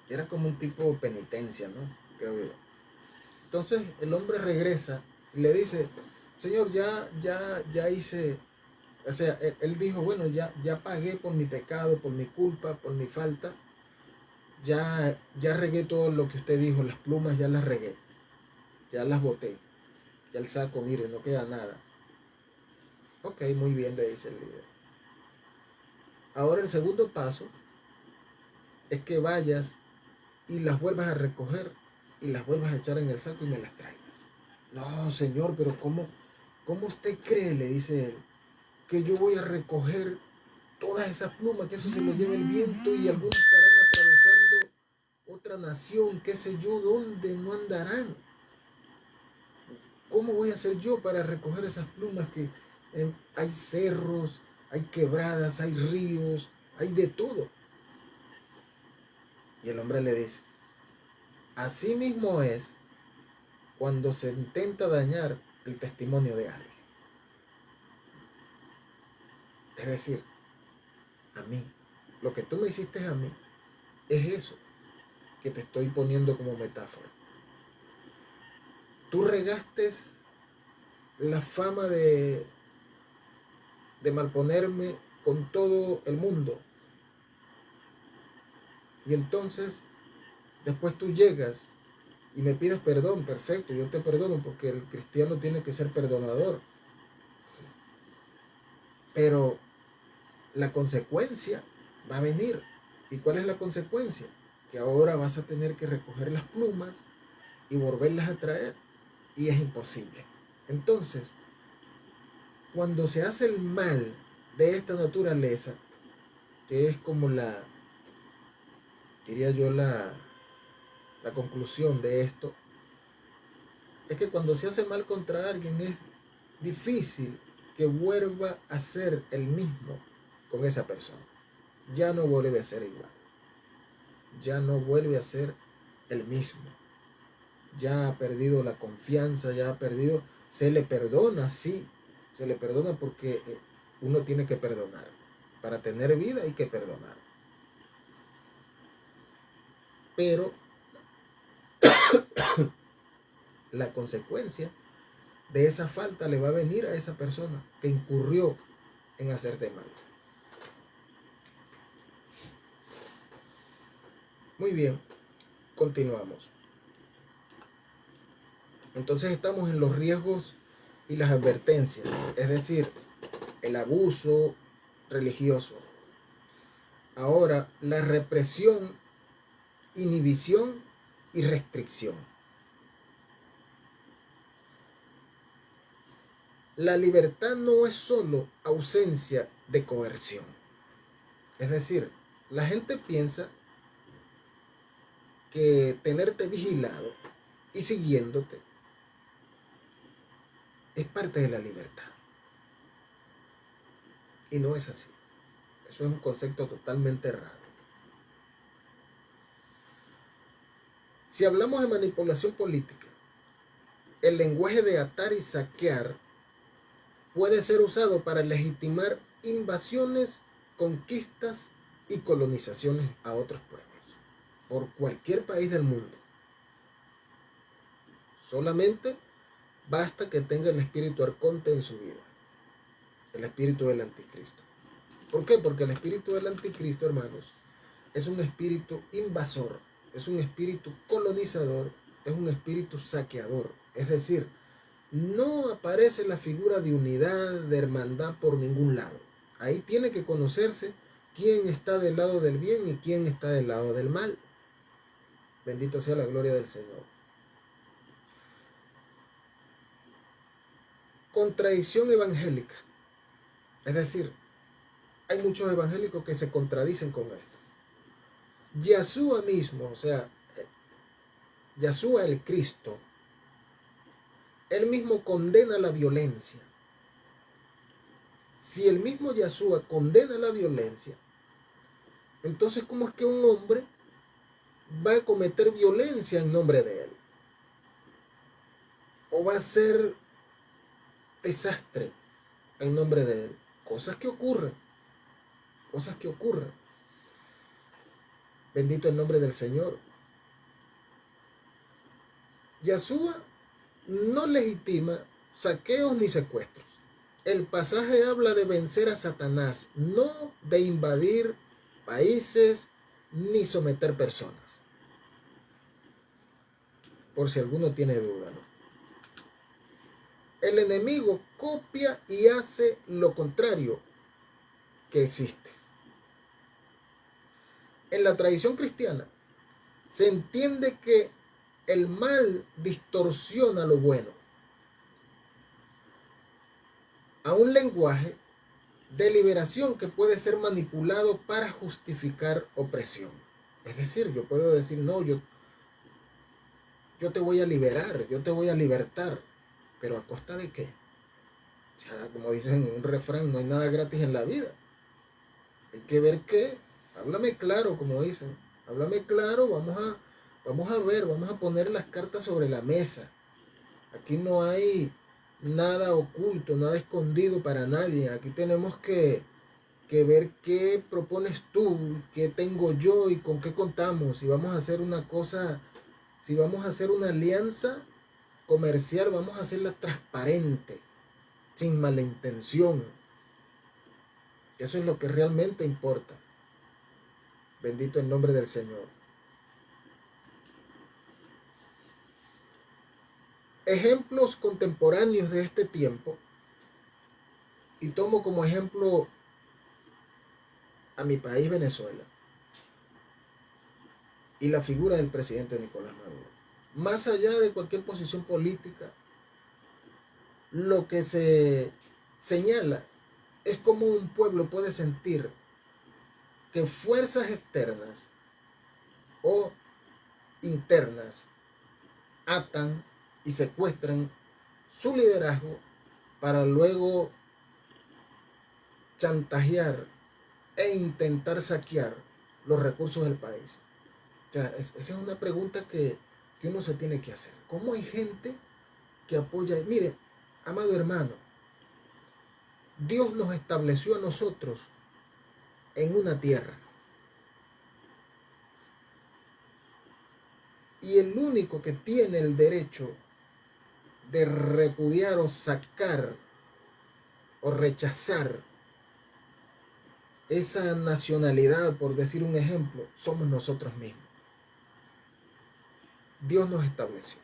Era como un tipo de penitencia, ¿no? Creo yo. Entonces el hombre regresa y le dice, Señor, ya hice, o sea, él dijo, bueno, ya pagué por mi pecado, por mi culpa, por mi falta, ya regué todo lo que usted dijo, las plumas ya las regué, ya las boté, ya el saco, mire, no queda nada. Ok, muy bien, le dice el líder. Ahora el segundo paso es que vayas y las vuelvas a recoger y las vuelvas a echar en el saco y me las traigas. No, señor, pero ¿cómo usted cree, le dice él, que yo voy a recoger todas esas plumas, que eso se lo lleva el viento y algunos estarán atravesando otra nación, qué sé yo, dónde no andarán? ¿Cómo voy a hacer yo para recoger esas plumas que hay cerros, hay quebradas, hay ríos, hay de todo? Y el hombre le dice, así mismo es cuando se intenta dañar el testimonio de alguien. Es decir, a mí, lo que tú me hiciste a mí, es eso que te estoy poniendo como metáfora. Tú regaste la fama de malponerme con todo el mundo. Y entonces, después tú llegas y me pides perdón, perfecto, yo te perdono porque el cristiano tiene que ser perdonador. Pero la consecuencia va a venir. ¿Y cuál es la consecuencia? Que ahora vas a tener que recoger las plumas y volverlas a traer. Y es imposible. Entonces, cuando se hace el mal de esta naturaleza, que es como diría yo, la conclusión de esto, es que cuando se hace mal contra alguien es difícil que vuelva a ser el mismo con esa persona. Ya no vuelve a ser igual. Ya no vuelve a ser el mismo. Ya ha perdido la confianza, ya ha perdido. Se le perdona, sí. Se le perdona porque uno tiene que perdonar. Para tener vida hay que perdonar. Pero la consecuencia de esa falta le va a venir a esa persona que incurrió en hacerte mal. Muy bien, continuamos. Entonces estamos en los riesgos y las advertencias, es decir, el abuso religioso. Ahora, la represión, inhibición y restricción. La libertad no es solo ausencia de coerción. Es decir, la gente piensa que tenerte vigilado y siguiéndote es parte de la libertad. Y no es así. Eso es un concepto totalmente errado. Si hablamos de manipulación política, el lenguaje de atar y saquear puede ser usado para legitimar invasiones, conquistas y colonizaciones a otros pueblos, por cualquier país del mundo. Solamente basta que tenga el espíritu arconte en su vida, el espíritu del anticristo. ¿Por qué? Porque el espíritu del anticristo, hermanos, es un espíritu invasor, es un espíritu colonizador, es un espíritu saqueador. Es decir, no aparece la figura de unidad, de hermandad por ningún lado. Ahí tiene que conocerse quién está del lado del bien y quién está del lado del mal. Bendito sea la gloria del Señor. Contradicción evangélica. Es decir, hay muchos evangélicos que se contradicen con esto. Yeshua mismo, o sea, Yeshua el Cristo, él mismo condena la violencia. Si el mismo Yeshua condena la violencia, entonces ¿cómo es que un hombre va a cometer violencia en nombre de él? ¿O va a hacer desastre en nombre de él? Cosas que ocurren. Cosas que ocurren. Bendito el nombre del Señor. Yeshua no legitima saqueos ni secuestros. El pasaje habla de vencer a Satanás, no de invadir países ni someter personas. Por si alguno tiene duda, ¿no? El enemigo copia y hace lo contrario que existe. En la tradición cristiana se entiende que el mal distorsiona lo bueno a un lenguaje de liberación que puede ser manipulado para justificar opresión. Es decir, yo puedo decir, no, yo te voy a liberar, yo te voy a libertar, pero ¿a costa de qué? Ya, como dicen en un refrán, no hay nada gratis en la vida. Hay que ver qué. Háblame claro, como dicen. Háblame claro, vamos a ver, vamos a poner las cartas sobre la mesa. Aquí no hay nada oculto, nada escondido para nadie. Aquí tenemos que ver qué propones tú, qué tengo yo y con qué contamos. Si vamos a hacer una cosa, si vamos a hacer una alianza comercial, vamos a hacerla transparente, sin mala intención. Eso es lo que realmente importa. Bendito el nombre del Señor. Ejemplos contemporáneos de este tiempo, y tomo como ejemplo a mi país Venezuela y la figura del presidente Nicolás Maduro. Más allá de cualquier posición política, lo que se señala es cómo un pueblo puede sentir que fuerzas externas o internas atan y secuestran su liderazgo para luego chantajear e intentar saquear los recursos del país. O sea, esa es una pregunta que uno se tiene que hacer. ¿Cómo hay gente que apoya? Mire, amado hermano, Dios nos estableció a nosotros en una tierra. Y el único que tiene el derecho de repudiar o sacar o rechazar esa nacionalidad, por decir un ejemplo, somos nosotros mismos. Dios nos estableció.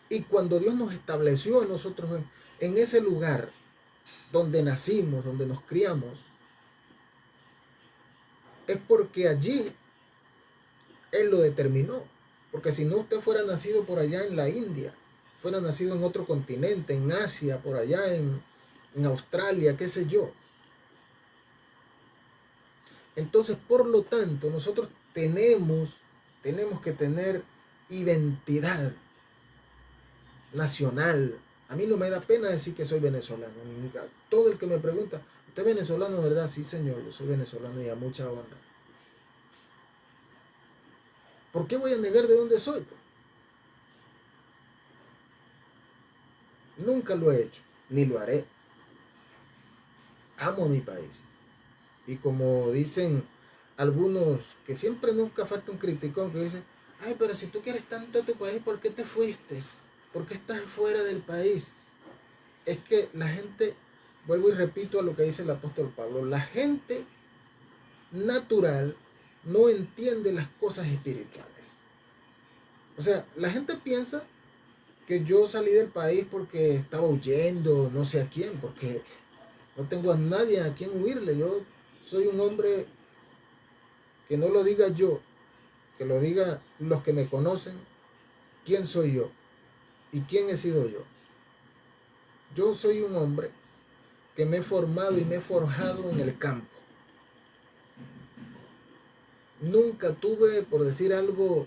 Y cuando Dios nos estableció a nosotros en ese lugar donde nacimos, donde nos criamos, es porque allí Él lo determinó. Porque si no, usted fuera nacido por allá en la India, fuera nacido en otro continente, en Asia, por allá en Australia, qué sé yo. Entonces, por lo tanto, nosotros tenemos que tener identidad nacional. A mí no me da pena decir que soy venezolano. Todo el que me pregunta, ¿usted es venezolano, verdad? Sí, señor, yo soy venezolano y a mucha honra. ¿Por qué voy a negar de dónde soy? Nunca lo he hecho, ni lo haré. Amo a mi país. Y como dicen algunos, que siempre nunca falta un criticón que dice, ay, pero si tú quieres tanto a tu país, ¿por qué te fuiste? ¿Por qué estás fuera del país? Es que la gente, vuelvo y repito a lo que dice el apóstol Pablo, la gente natural no entiende las cosas espirituales. O sea, la gente piensa que yo salí del país porque estaba huyendo, no sé a quién, porque no tengo a nadie a quien huirle. Yo soy un hombre, que no lo diga yo, que lo diga los que me conocen, quién soy yo y quién he sido yo. Yo soy un hombre que me he formado y me he forjado en el campo. Nunca tuve, por decir algo,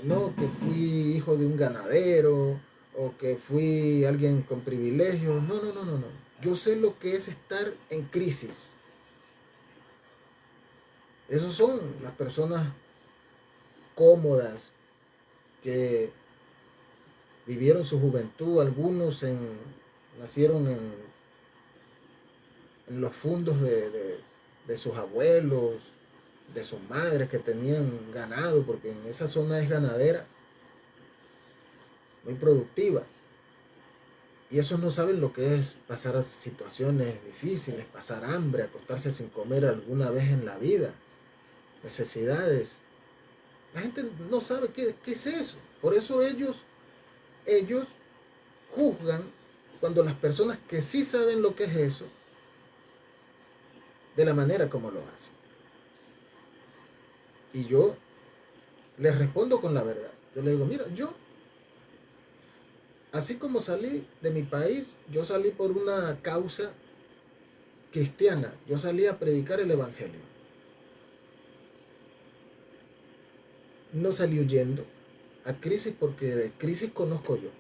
no, que fui hijo de un ganadero o que fui alguien con privilegios. No, no, no, no, no. Yo sé lo que es estar en crisis. Esos son las personas cómodas que vivieron su juventud, algunos nacieron en los fundos de sus abuelos, de sus madres que tenían ganado, porque en esa zona es ganadera, muy productiva. Y esos no saben lo que es pasar situaciones difíciles, pasar hambre, acostarse sin comer alguna vez en la vida, necesidades. La gente no sabe qué es eso. Por eso ellos juzgan cuando las personas que sí saben lo que es eso, de la manera como lo hacen. Y yo les respondo con la verdad. Yo les digo, mira, yo, así como salí de mi país, yo salí por una causa cristiana. Yo salí a predicar el evangelio. No salí huyendo a crisis, porque de crisis conozco yo.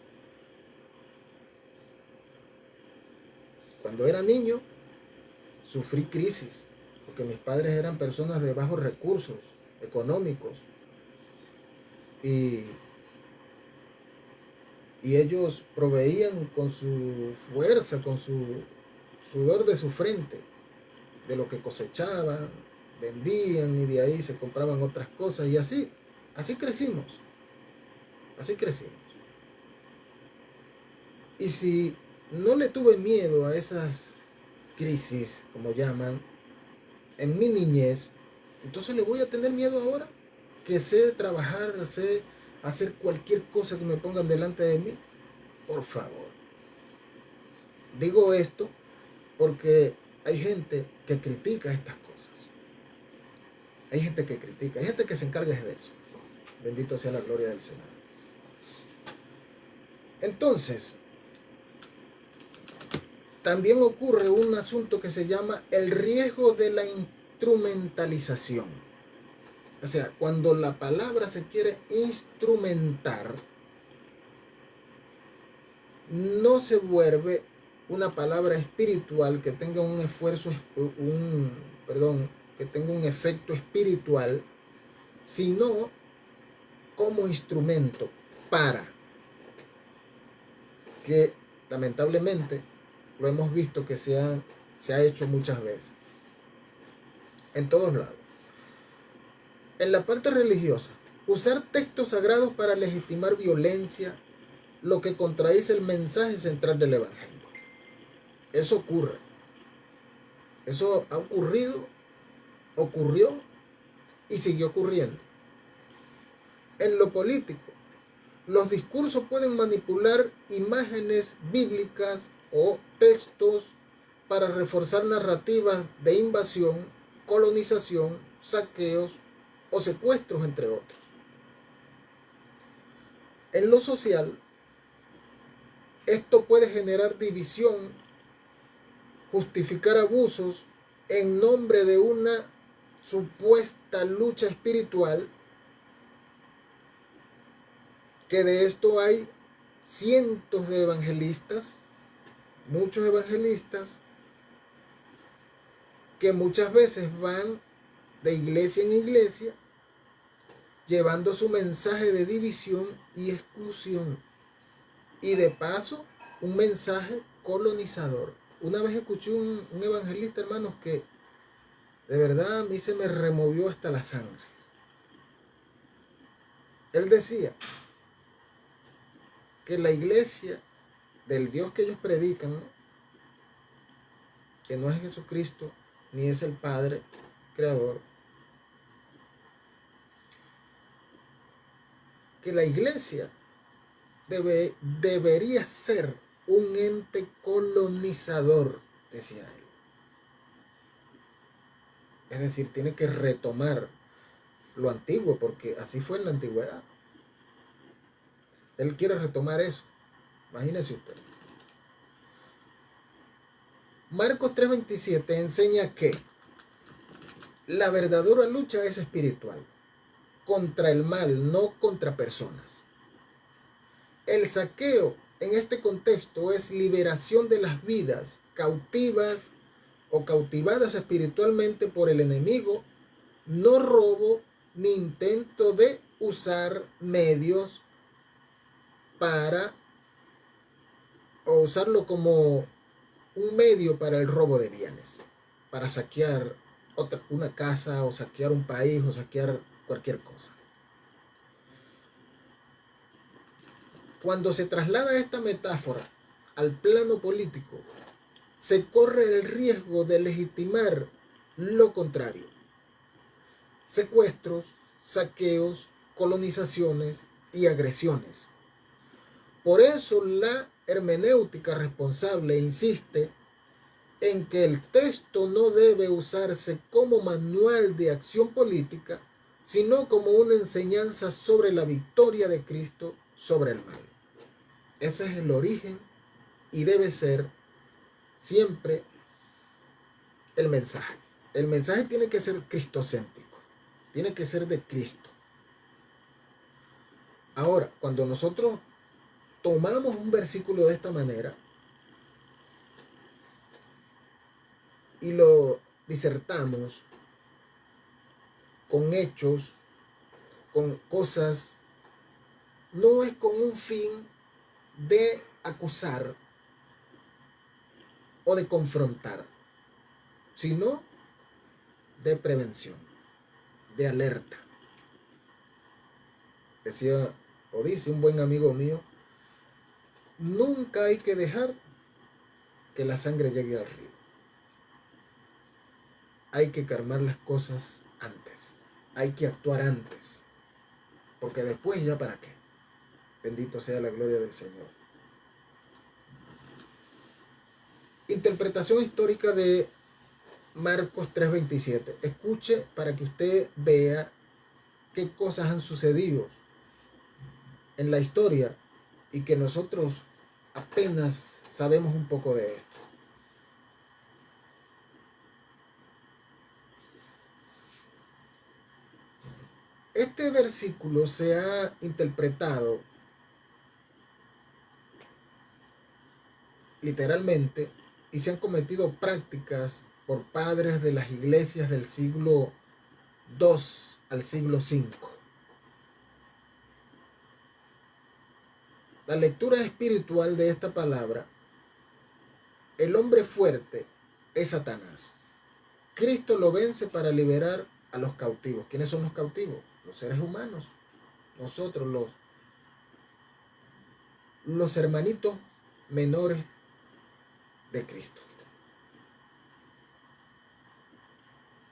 Cuando era niño, sufrí crisis, porque mis padres eran personas de bajos recursos económicos. Y ellos proveían con su fuerza, con su sudor de su frente, de lo que cosechaban, vendían y de ahí se compraban otras cosas y así crecimos, así crecimos. Y si no le tuve miedo a esas crisis, como llaman, en mi niñez, entonces le voy a tener miedo ahora, que sé trabajar, sé hacer cualquier cosa que me pongan delante de mí. Por favor. Digo esto porque hay gente que critica estas cosas. Hay gente que critica, hay gente que se encarga de eso. Bendito sea la gloria del Señor. Entonces, también ocurre un asunto que se llama el riesgo de la instrumentalización. O sea, cuando la palabra se quiere instrumentar, no se vuelve una palabra espiritual que tenga un esfuerzo, que tenga un efecto espiritual, sino como instrumento para que, lamentablemente, lo hemos visto que se ha hecho muchas veces, en todos lados. En la parte religiosa, usar textos sagrados para legitimar violencia, lo que contradice el mensaje central del Evangelio. Eso ocurre. Eso ha ocurrido, ocurrió y siguió ocurriendo. En lo político, los discursos pueden manipular imágenes bíblicas o textos para reforzar narrativas de invasión, colonización, saqueos o secuestros, entre otros. En lo social, esto puede generar división, justificar abusos en nombre de una supuesta lucha espiritual, que de esto hay cientos de evangelistas, muchos evangelistas, que muchas veces van de iglesia en iglesia llevando su mensaje de división y exclusión, y de paso un mensaje colonizador. Una vez escuché un evangelista, hermanos, que de verdad a mí se me removió hasta la sangre. Él decía que la iglesia del Dios que ellos predican, ¿no?, que no es Jesucristo ni es el Padre Creador, que la iglesia debería ser un ente colonizador, decía él. Es decir, tiene que retomar lo antiguo, porque así fue en la antigüedad. Él quiere retomar eso. Imagínese usted. Marcos 3:27 enseña que la verdadera lucha es espiritual, contra el mal, no contra personas. El saqueo en este contexto es liberación de las vidas cautivas o cautivadas espiritualmente por el enemigo, no robo ni intento de usar medios o usarlo como un medio para el robo de bienes, para saquear una casa o saquear un país o saquear cualquier cosa. Cuando se traslada esta metáfora al plano político, se corre el riesgo de legitimar lo contrario: secuestros, saqueos, colonizaciones y agresiones. Por eso la hermenéutica responsable insiste en que el texto no debe usarse como manual de acción política, sino como una enseñanza sobre la victoria de Cristo sobre el mal. Ese es el origen y debe ser siempre el mensaje. El mensaje tiene que ser cristocéntrico, tiene que ser de Cristo. Ahora, cuando nosotros tomamos un versículo de esta manera y lo disertamos con hechos, con cosas, no es con un fin de acusar o de confrontar, sino de prevención, de alerta. Decía o dice un buen amigo mío: nunca hay que dejar que la sangre llegue al río. Hay que calmar las cosas antes. Hay que actuar antes. Porque después, ¿ya para qué? Bendito sea la gloria del Señor. Interpretación histórica de Marcos 3:27. Escuche para que usted vea qué cosas han sucedido en la historia y que nosotros apenas sabemos un poco de esto. Este versículo se ha interpretado literalmente y se han cometido prácticas por padres de las iglesias del siglo II al siglo V. La lectura espiritual de esta palabra: el hombre fuerte es Satanás. Cristo lo vence para liberar a los cautivos. ¿Quiénes son los cautivos? Los seres humanos. Nosotros, los hermanitos menores de Cristo.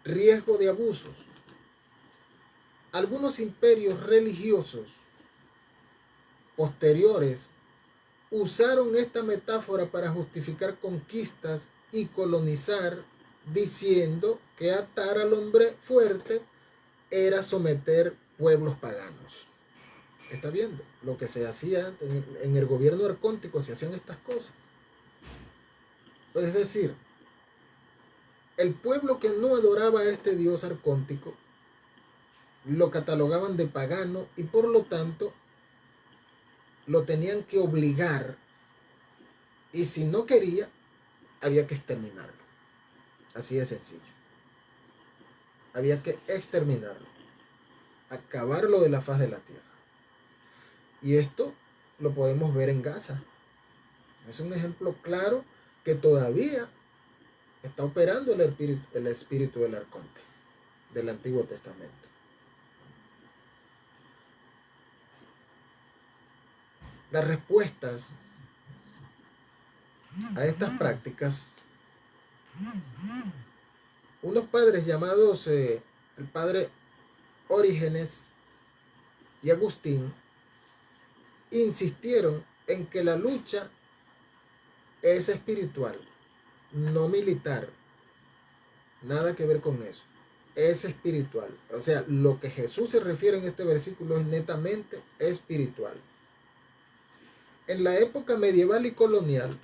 Riesgo de abusos. Algunos imperios religiosos posteriores usaron esta metáfora para justificar conquistas y colonizar, diciendo que atar al hombre fuerte era someter pueblos paganos. ¿Está viendo? Lo que se hacía en el gobierno arcóntico, se hacían estas cosas. Es decir, el pueblo que no adoraba a este dios arcóntico lo catalogaban de pagano y por lo tanto lo tenían que obligar, y si no quería, había que exterminarlo. Así de sencillo. Había que exterminarlo, acabarlo de la faz de la tierra. Y esto lo podemos ver en Gaza. Es un ejemplo claro que todavía está operando el espíritu del arconte del Antiguo Testamento. Las respuestas a estas prácticas, unos padres llamados el padre Orígenes y Agustín insistieron en que la lucha es espiritual, no militar, nada que ver con eso, es espiritual. O sea, lo que Jesús se refiere en este versículo es netamente espiritual. En la época medieval y colonial,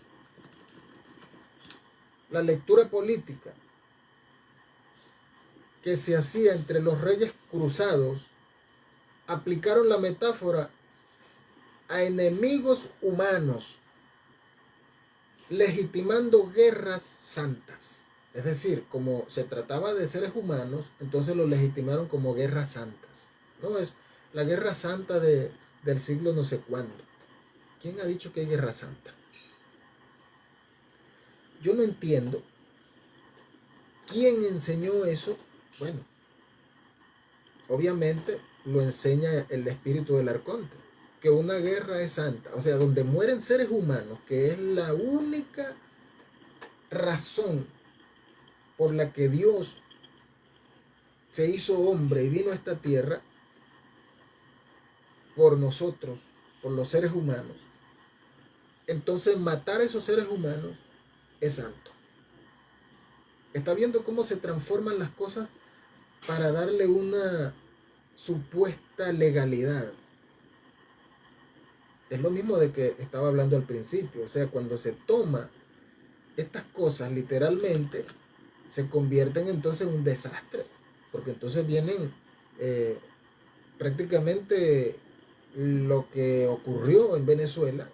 la lectura política que se hacía entre los reyes cruzados aplicaron la metáfora a enemigos humanos, legitimando guerras santas. Es decir, como se trataba de seres humanos, entonces lo legitimaron como guerras santas. No es la guerra santa del siglo no sé cuándo. ¿Quién ha dicho que hay guerra santa? Yo no entiendo quién enseñó eso. Bueno, obviamente lo enseña el espíritu del arconte, que una guerra es santa, o sea, donde mueren seres humanos, que es la única razón por la que Dios se hizo hombre y vino a esta tierra, por nosotros, por los seres humanos. Entonces matar a esos seres humanos es santo. ¿Está viendo cómo se transforman las cosas para darle una supuesta legalidad? Es lo mismo de que estaba hablando al principio. O sea, cuando se toma estas cosas literalmente, se convierten entonces en un desastre. Porque entonces vienen prácticamente lo que ocurrió en Venezuela.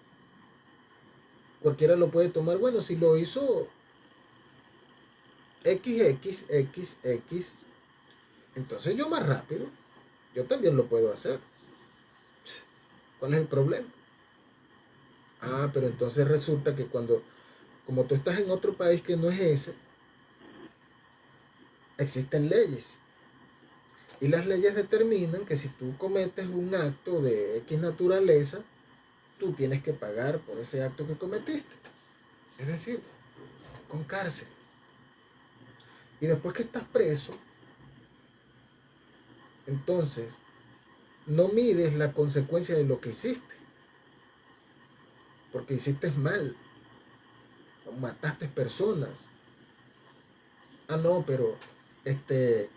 Cualquiera lo puede tomar. Bueno, si lo hizo XXXX, entonces yo más rápido, yo también lo puedo hacer. ¿Cuál es el problema? Ah, pero entonces resulta que como tú estás en otro país que no es ese, existen leyes. Y las leyes determinan que si tú cometes un acto de X naturaleza, tú tienes que pagar por ese acto que cometiste. Es decir, con cárcel. Y después que estás preso, entonces no mides la consecuencia de lo que hiciste. Porque hiciste mal. Mataste personas. Ah, no, pero este,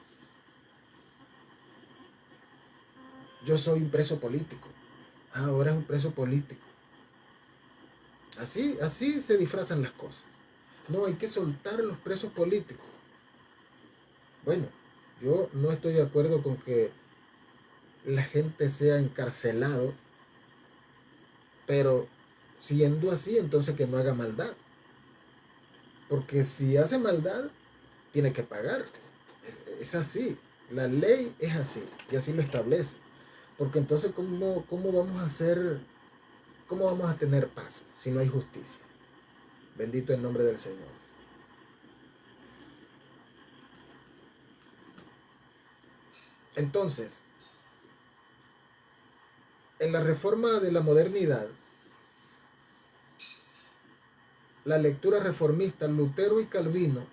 yo soy un preso político. Ah, ahora es un preso político. Así se disfrazan las cosas. No, hay que soltar a los presos políticos. Bueno, yo no estoy de acuerdo con que la gente sea encarcelado, pero siendo así, entonces que no haga maldad. Porque si hace maldad, tiene que pagar. Es así. La ley es así. Y así lo establece. Porque entonces, ¿cómo vamos a hacer, cómo vamos a tener paz si no hay justicia? Bendito el nombre del Señor. Entonces, en la reforma de la modernidad, la lectura reformista, Lutero y Calvino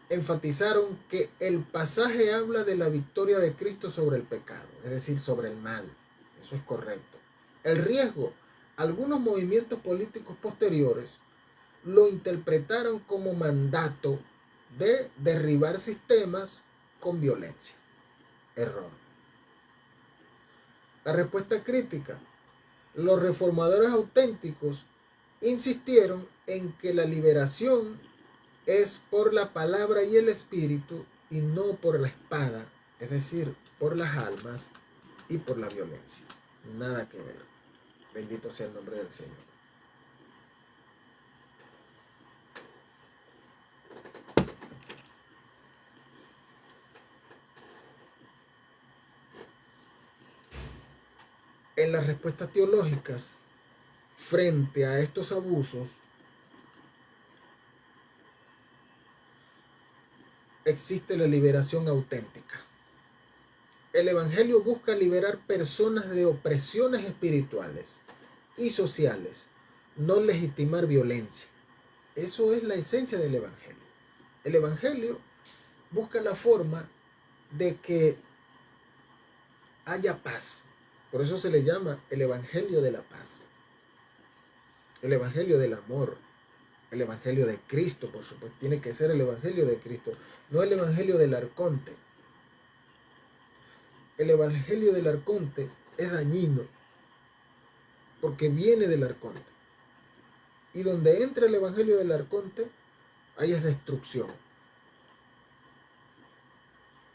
enfatizaron que el pasaje habla de la victoria de Cristo sobre el pecado, es decir, sobre el mal. Eso es correcto. El riesgo, algunos movimientos políticos posteriores lo interpretaron como mandato de derribar sistemas con violencia. Error. La respuesta crítica. Los reformadores auténticos insistieron en que la liberación es por la palabra y el espíritu y no por la espada, es decir, por las almas y por la violencia. Nada que ver. Bendito sea el nombre del Señor. En las respuestas teológicas frente a estos abusos existe la liberación auténtica. El Evangelio busca liberar personas de opresiones espirituales y sociales, no legitimar violencia. Eso es la esencia del Evangelio. El Evangelio busca la forma de que haya paz. Por eso se le llama el Evangelio de la paz. El Evangelio del amor. El Evangelio de Cristo, por supuesto. Tiene que ser el Evangelio de Cristo. No el Evangelio del arconte. El Evangelio del arconte es dañino porque viene del arconte. Y donde entra el Evangelio del arconte, ahí es destrucción.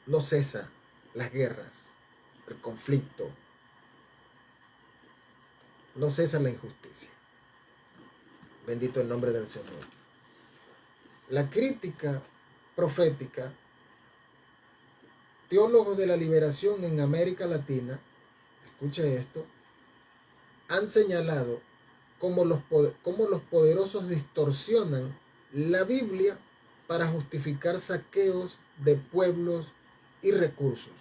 No cesa las guerras, el conflicto. No cesa la injusticia. Bendito el nombre del Señor. La crítica profética, teólogos de la liberación en América Latina, escuche esto, han señalado cómo los poderosos distorsionan la Biblia para justificar saqueos de pueblos y recursos.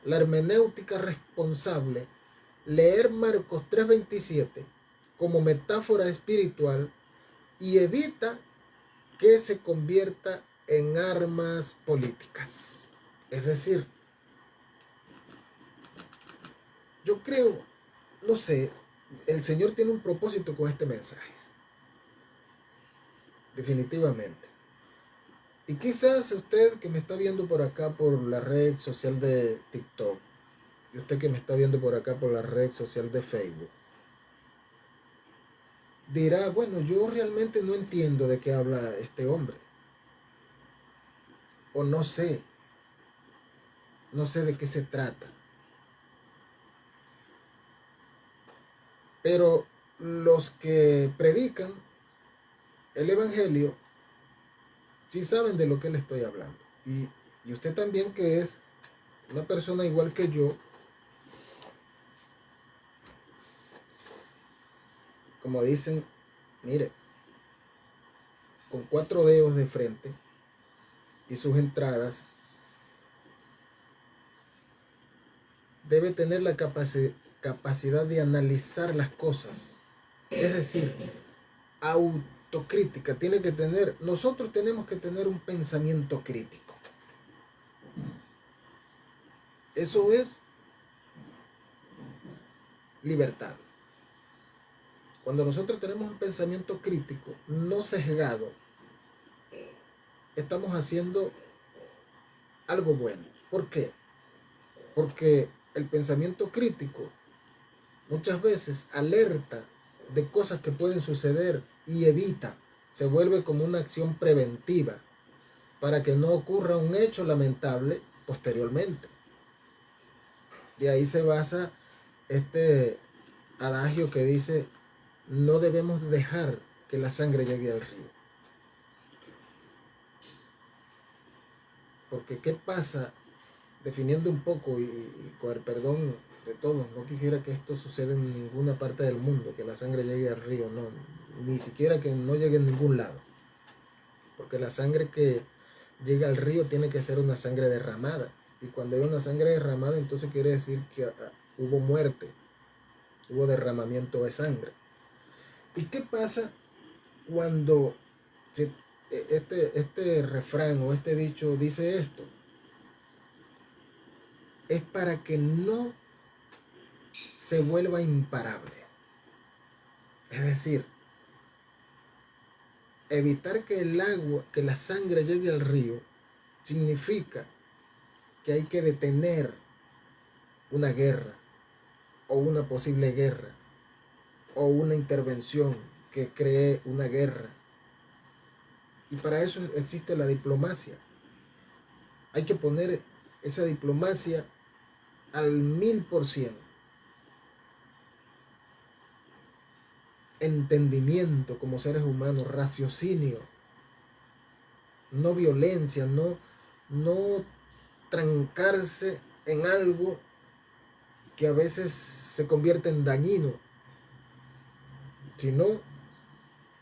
La hermenéutica responsable, leer Marcos 3:27 como metáfora espiritual y evita que se convierta en armas políticas. Es decir, yo creo, no sé, el Señor tiene un propósito con este mensaje, definitivamente. Y quizás usted que me está viendo por acá por la red social de TikTok, y usted que me está viendo por acá por la red social de Facebook, dirá, bueno, yo realmente no entiendo de qué habla este hombre. O no sé de qué se trata. Pero los que predican el Evangelio sí saben de lo que le estoy hablando. Y usted también, que es una persona igual que yo, como dicen, mire, con 4 dedos de frente y sus entradas, debe tener la capacidad de analizar las cosas. Es decir, autocrítica. Nosotros tenemos que tener un pensamiento crítico. Eso es libertad. Cuando nosotros tenemos un pensamiento crítico, no sesgado, estamos haciendo algo bueno. ¿Por qué? Porque el pensamiento crítico muchas veces alerta de cosas que pueden suceder y evita, se vuelve como una acción preventiva para que no ocurra un hecho lamentable posteriormente. De ahí se basa este adagio que dice: no debemos dejar que la sangre llegue al río. Porque ¿qué pasa? Definiendo un poco y con el perdón de todos, no quisiera que esto suceda en ninguna parte del mundo, que la sangre llegue al río, no, ni siquiera que no llegue en ningún lado. Porque la sangre que llega al río tiene que ser una sangre derramada. Y cuando hay una sangre derramada, entonces quiere decir que hubo muerte, hubo derramamiento de sangre. ¿Y qué pasa cuando este refrán o este dicho dice esto? Es para que no se vuelva imparable. Es decir, evitar que el agua, que la sangre llegue al río, significa que hay que detener una guerra o una posible guerra o una intervención que cree una guerra. Y para eso existe la diplomacia. Hay que poner esa diplomacia al 1000%. Entendimiento como seres humanos, raciocinio, no violencia, no trancarse en algo que a veces se convierte en dañino, sino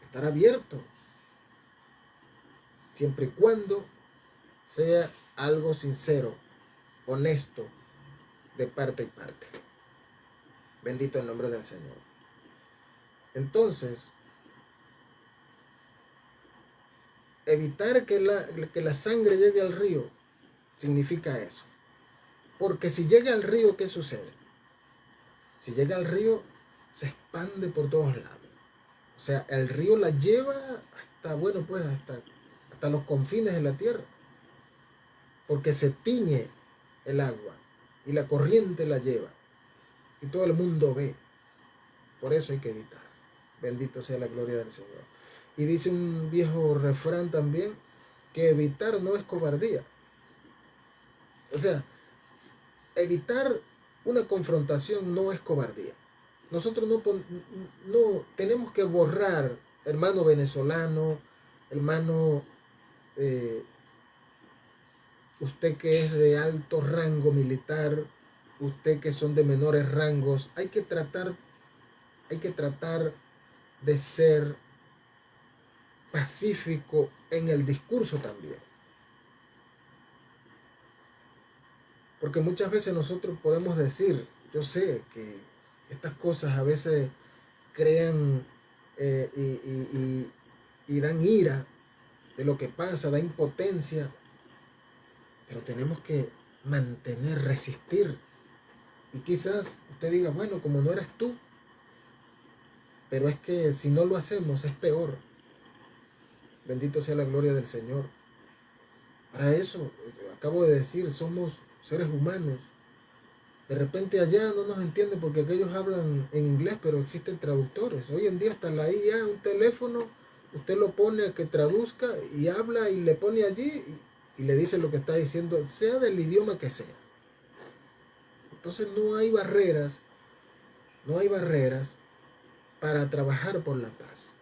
estar abierto, siempre y cuando sea algo sincero, honesto, de parte y parte. Bendito el nombre del Señor. Entonces, evitar que la sangre llegue al río significa eso. Porque si llega al río, ¿qué sucede? Si llega al río, se expande por todos lados. O sea, el río la lleva hasta, bueno, pues hasta los confines de la tierra. Porque se tiñe el agua y la corriente la lleva. Y todo el mundo ve. Por eso hay que evitar. Bendito sea la gloria del Señor. Y dice un viejo refrán también, que evitar no es cobardía. O sea, evitar una confrontación no es cobardía. Nosotros no tenemos que borrar, hermano venezolano, hermano, usted que es de alto rango militar, usted que son de menores rangos, hay que tratar de ser pacífico en el discurso también. Porque muchas veces nosotros podemos decir, yo sé que estas cosas a veces crean y dan ira de lo que pasa, da impotencia, pero tenemos que mantener, resistir. Y quizás usted diga, bueno, como no eres tú, pero es que si no lo hacemos es peor. Bendito sea la gloria del Señor. Para eso, acabo de decir, somos seres humanos. De repente allá no nos entienden porque aquellos hablan en inglés, pero existen traductores. Hoy en día hasta la IA, un teléfono, usted lo pone a que traduzca y habla y le pone allí y le dice lo que está diciendo, sea del idioma que sea. Entonces no hay barreras para trabajar por la paz.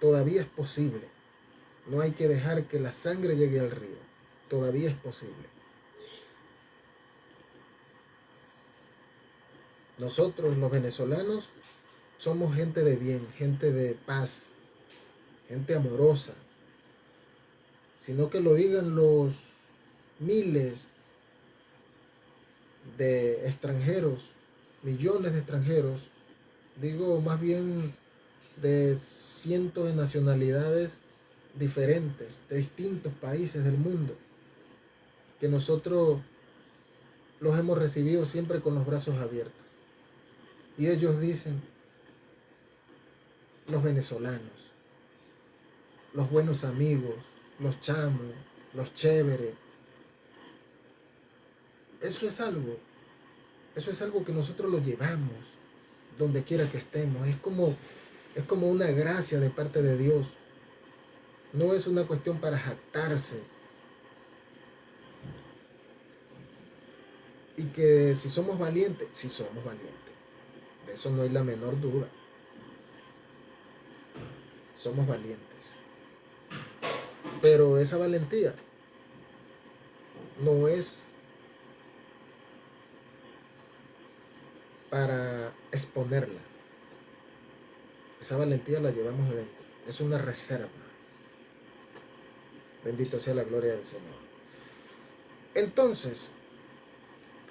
Todavía es posible. No hay que dejar que la sangre llegue al río. Todavía es posible. Nosotros, los venezolanos, somos gente de bien, gente de paz, gente amorosa. Sino que lo digan los miles de extranjeros, millones de extranjeros, digo más bien de cientos de nacionalidades diferentes, de distintos países del mundo, que nosotros los hemos recibido siempre con los brazos abiertos. Y ellos dicen, los venezolanos, los buenos amigos, los chamos, los chéveres. Eso es algo que nosotros lo llevamos donde quiera que estemos. Es como una gracia de parte de Dios. No es una cuestión para jactarse. Y que si somos valientes, sí somos valientes. De eso no hay la menor duda. Somos valientes. Pero esa valentía no es para exponerla. Esa valentía la llevamos adentro. Es una reserva. Bendito sea la gloria del Señor. Entonces,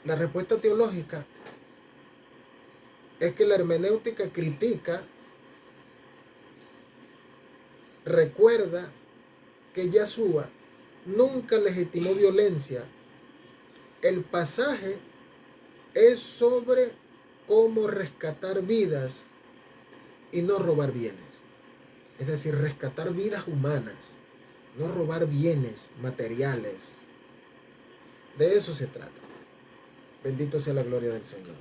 la respuesta teológica es que la hermenéutica critica, recuerda que Yahshua nunca legitimó violencia. El pasaje es sobre cómo rescatar vidas y no robar bienes. Es decir, rescatar vidas humanas, no robar bienes materiales. De eso se trata. Bendito sea la gloria del Señor.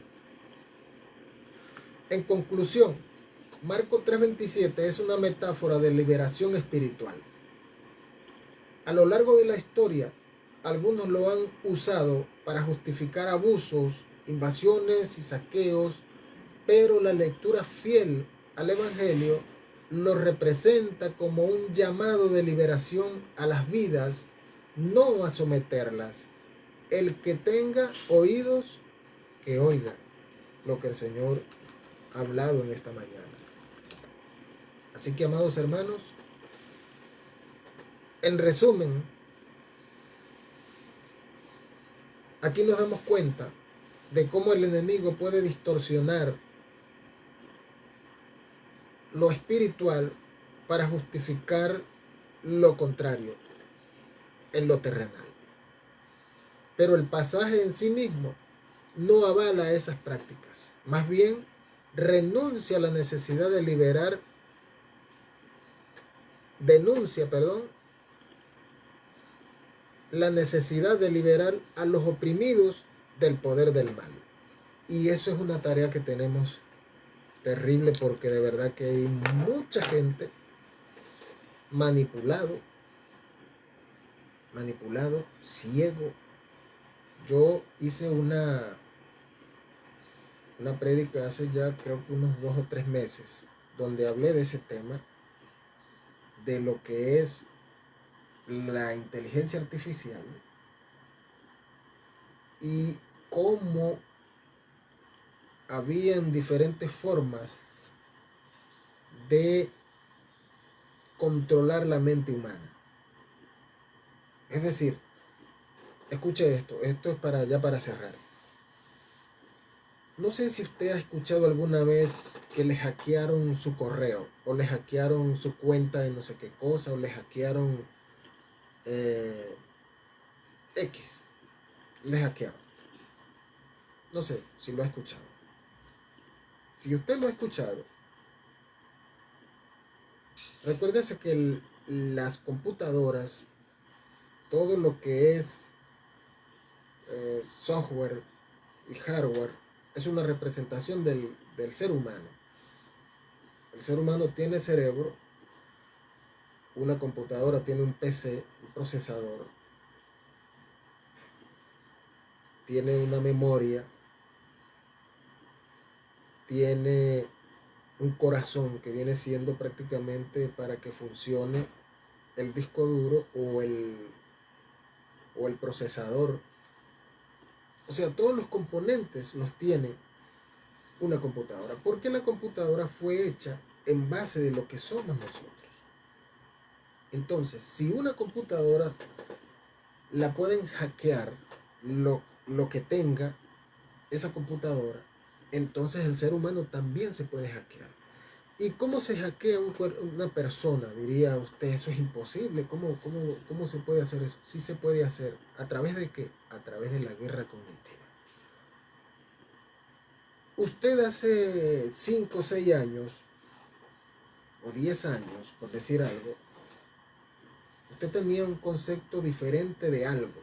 En conclusión, Marcos 3:27 es una metáfora de liberación espiritual. A lo largo de la historia, algunos lo han usado para justificar abusos, invasiones y saqueos, pero la lectura fiel al Evangelio lo representa como un llamado de liberación a las vidas, no a someterlas. El que tenga oídos, que oiga lo que el Señor ha hablado en esta mañana. Así que, amados hermanos, en resumen, aquí nos damos cuenta de cómo el enemigo puede distorsionar lo espiritual para justificar lo contrario en lo terrenal. Pero el pasaje en sí mismo no avala esas prácticas. Más bien, denuncia la necesidad de liberar a los oprimidos del poder del mal. Y eso es una tarea que tenemos terrible, porque de verdad que hay mucha gente manipulado, ciego. Yo hice una prédica hace ya creo que unos 2 o 3 meses, donde hablé de ese tema, de lo que es la inteligencia artificial y cómo habían diferentes formas de controlar la mente humana. Es decir, escuche esto es para cerrar. No sé si usted ha escuchado alguna vez que le hackearon su correo, o le hackearon su cuenta de no sé qué cosa, o le hackearon X. Le hackearon. No sé si lo ha escuchado. Si usted lo ha escuchado, recuérdese que las computadoras, todo lo que es software y hardware, es una representación del ser humano. El ser humano tiene cerebro, una computadora tiene un PC, un procesador, tiene una memoria, tiene un corazón que viene siendo prácticamente para que funcione el disco duro o el procesador. O sea, todos los componentes los tiene una computadora, porque la computadora fue hecha en base de lo que somos nosotros. Entonces, si una computadora la pueden hackear, lo que tenga esa computadora, entonces el ser humano también se puede hackear. ¿Y cómo se hackea una persona? Diría usted, eso es imposible. ¿Cómo se puede hacer eso? Sí se puede hacer. ¿A través de qué? A través de la guerra cognitiva. Usted hace 5 o 6 años, o 10 años, por decir algo, usted tenía un concepto diferente de algo.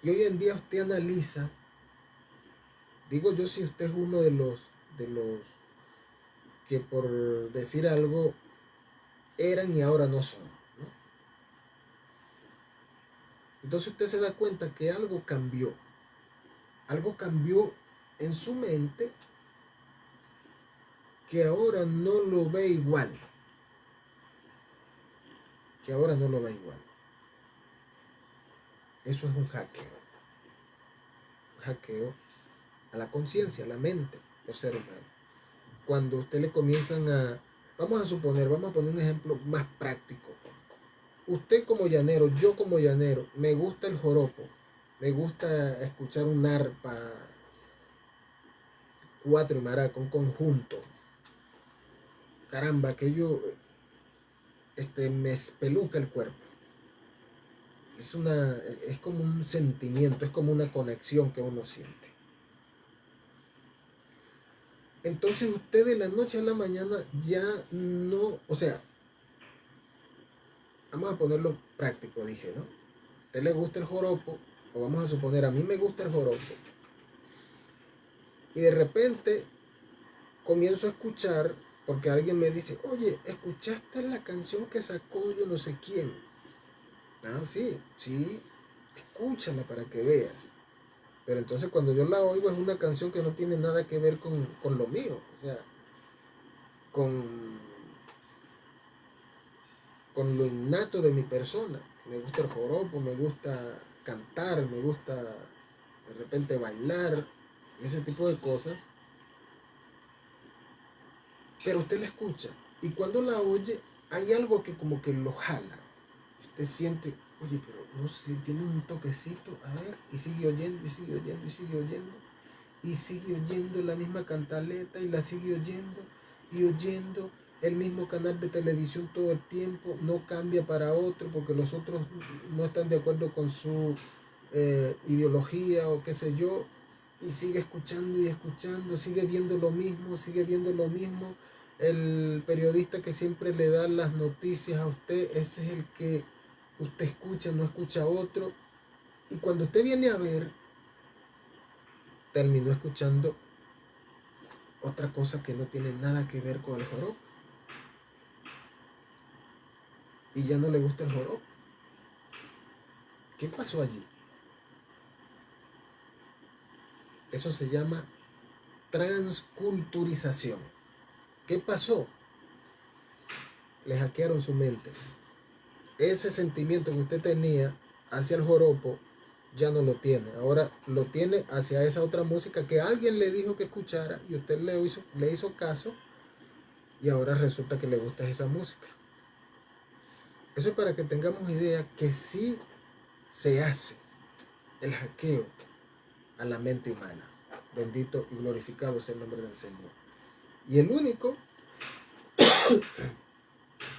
Y hoy en día usted analiza, digo yo, si usted es uno de los que por decir algo eran y ahora no son, ¿no? Entonces usted se da cuenta que algo cambió en su mente, que ahora no lo ve igual, Eso es un hackeo a la conciencia, a la mente del ser humano. Cuando usted le comienzan vamos a poner un ejemplo más práctico. Usted como llanero, yo como llanero, me gusta el joropo, me gusta escuchar un arpa, cuatro y maraca, un conjunto. Caramba, aquello me espeluca el cuerpo. Es como un sentimiento, es como una conexión que uno siente. Entonces usted de la noche a la mañana ya no, o sea, vamos a ponerlo práctico, dije, ¿no? A usted le gusta el joropo, o vamos a suponer, a mí me gusta el joropo, y de repente comienzo a escuchar, porque alguien me dice, oye, ¿escuchaste la canción que sacó yo no sé quién? Ah, sí, escúchala para que veas. Pero entonces cuando yo la oigo es una canción que no tiene nada que ver con lo mío, o sea, con lo innato de mi persona. Me gusta el joropo, me gusta cantar, me gusta de repente bailar, ese tipo de cosas. Pero usted la escucha y cuando la oye hay algo que como que lo jala. Usted siente, oye, pero no sé, tiene un toquecito, a ver, y sigue oyendo, y sigue oyendo, y sigue oyendo, y sigue oyendo la misma cantaleta, y la sigue oyendo, y oyendo el mismo canal de televisión todo el tiempo, no cambia para otro, porque los otros no están de acuerdo con su ideología o qué sé yo, y sigue escuchando y escuchando, sigue viendo lo mismo, el periodista que siempre le da las noticias a usted, ese es el que usted escucha, no escucha a otro. Y cuando usted viene a ver, terminó escuchando otra cosa que no tiene nada que ver con el joropo. Y ya no le gusta el joropo. ¿Qué pasó allí? Eso se llama transculturización. ¿Qué pasó? Le hackearon su mente. Ese sentimiento que usted tenía hacia el joropo ya no lo tiene. Ahora lo tiene hacia esa otra música que alguien le dijo que escuchara y usted le hizo caso y ahora resulta que le gusta esa música. Eso es para que tengamos idea que sí se hace el hackeo a la mente humana. Bendito y glorificado sea el nombre del Señor. Y el único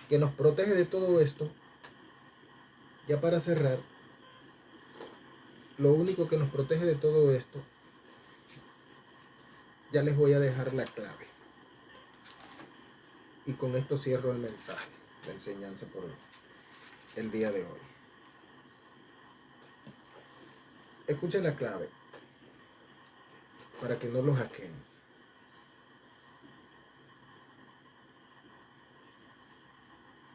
que nos protege de todo esto, ya para cerrar, lo único que nos protege de todo esto, ya les voy a dejar la clave. Y con esto cierro el mensaje, la enseñanza por el día de hoy. Escuchen la clave para que no lo hackeen.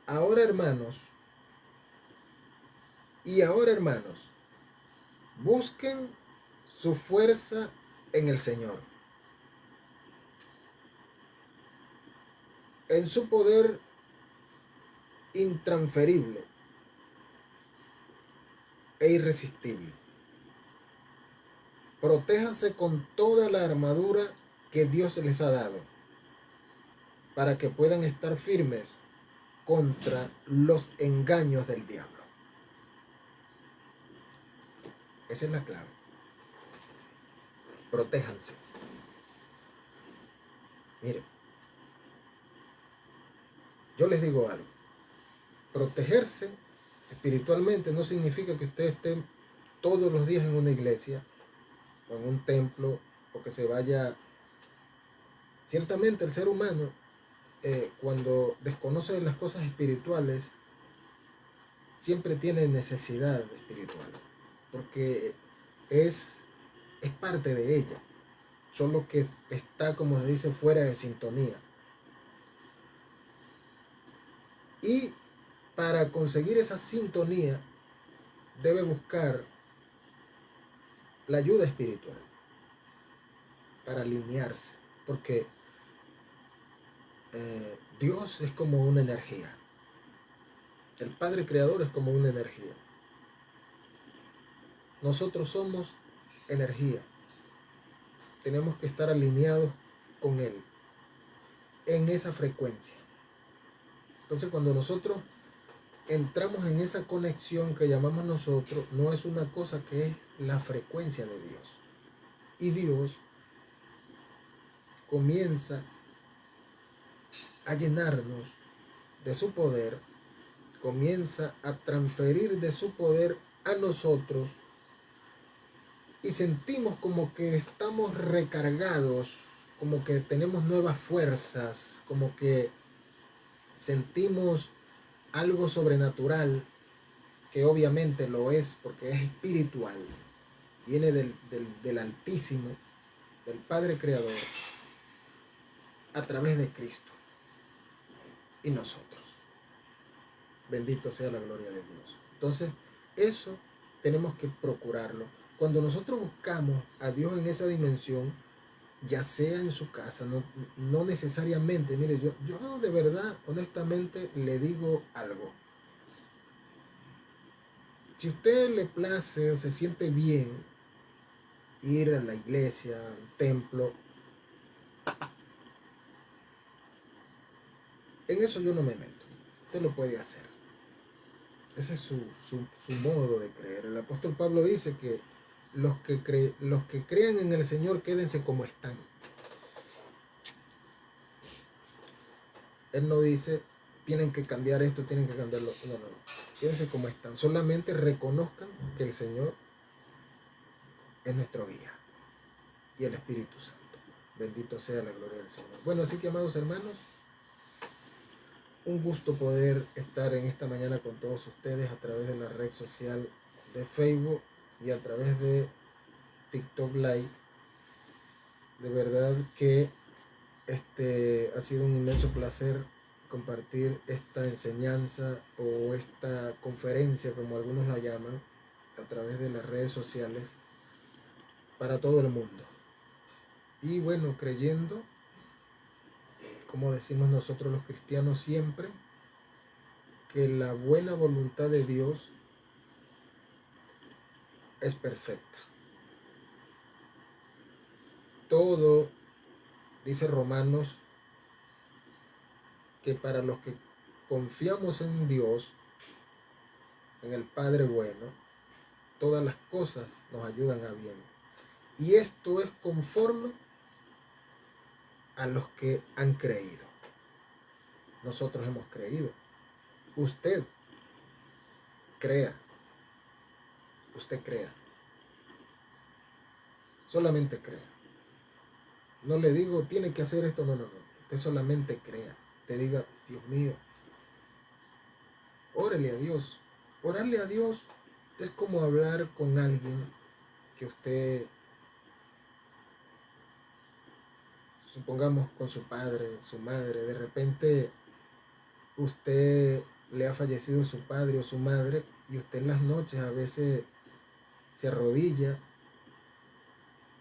Ahora, hermanos, busquen su fuerza en el Señor, en su poder intransferible e irresistible. Protéjanse con toda la armadura que Dios les ha dado, para que puedan estar firmes contra los engaños del diablo. Esa es la clave. Protéjanse. Miren, yo les digo algo. Protegerse espiritualmente no significa que usted esté todos los días en una iglesia o en un templo o que se vaya. Ciertamente el ser humano cuando desconoce las cosas espirituales siempre tiene necesidad espiritual, porque es parte de ella, solo que está, como se dice, fuera de sintonía. Y para conseguir esa sintonía debe buscar la ayuda espiritual para alinearse, porque Dios es como una energía. El Padre Creador es como una energía. Nosotros somos energía. Tenemos que estar alineados con Él en esa frecuencia. Entonces, cuando nosotros entramos en esa conexión que llamamos nosotros, no es una cosa, que es la frecuencia de Dios. Y Dios comienza a llenarnos de su poder, comienza a transferir de su poder a nosotros, y sentimos como que estamos recargados, como que tenemos nuevas fuerzas, como que sentimos algo sobrenatural, que obviamente lo es porque es espiritual, viene del Altísimo, del Padre Creador, a través de Cristo y nosotros. Bendito sea la gloria de Dios. Entonces, eso tenemos que procurarlo. Cuando nosotros buscamos a Dios en esa dimensión, ya sea en su casa, no necesariamente, mire, yo de verdad, honestamente, le digo algo. Si a usted le place o se siente bien ir a la iglesia, al templo, en eso yo no me meto. Usted lo puede hacer. Ese es su modo de creer. El apóstol Pablo dice que los que crean en el Señor, quédense como están. Él no dice, tienen que cambiar esto, tienen que cambiarlo. No. Quédense como están. Solamente reconozcan que el Señor es nuestro guía y el Espíritu Santo. Bendito sea la gloria del Señor. Bueno, así que, amados hermanos, un gusto poder estar en esta mañana con todos ustedes a través de la red social de Facebook y a través de TikTok Live. De verdad que ha sido un inmenso placer compartir esta enseñanza o esta conferencia, como algunos la llaman, a través de las redes sociales para todo el mundo. Y bueno, creyendo, como decimos nosotros los cristianos siempre, que la buena voluntad de Dios es perfecta. Todo, dice Romanos, que para los que confiamos en Dios, en el Padre bueno, todas las cosas nos ayudan a bien. Y esto es conforme a los que han creído. Nosotros hemos creído. Usted crea. Usted crea. Solamente crea. No le digo, tiene que hacer esto, no. Usted solamente crea. Te diga, Dios mío, órale a Dios. Orarle a Dios es como hablar con alguien que usted, supongamos con su padre, su madre, de repente usted le ha fallecido su padre o su madre y usted en las noches a veces se arrodilla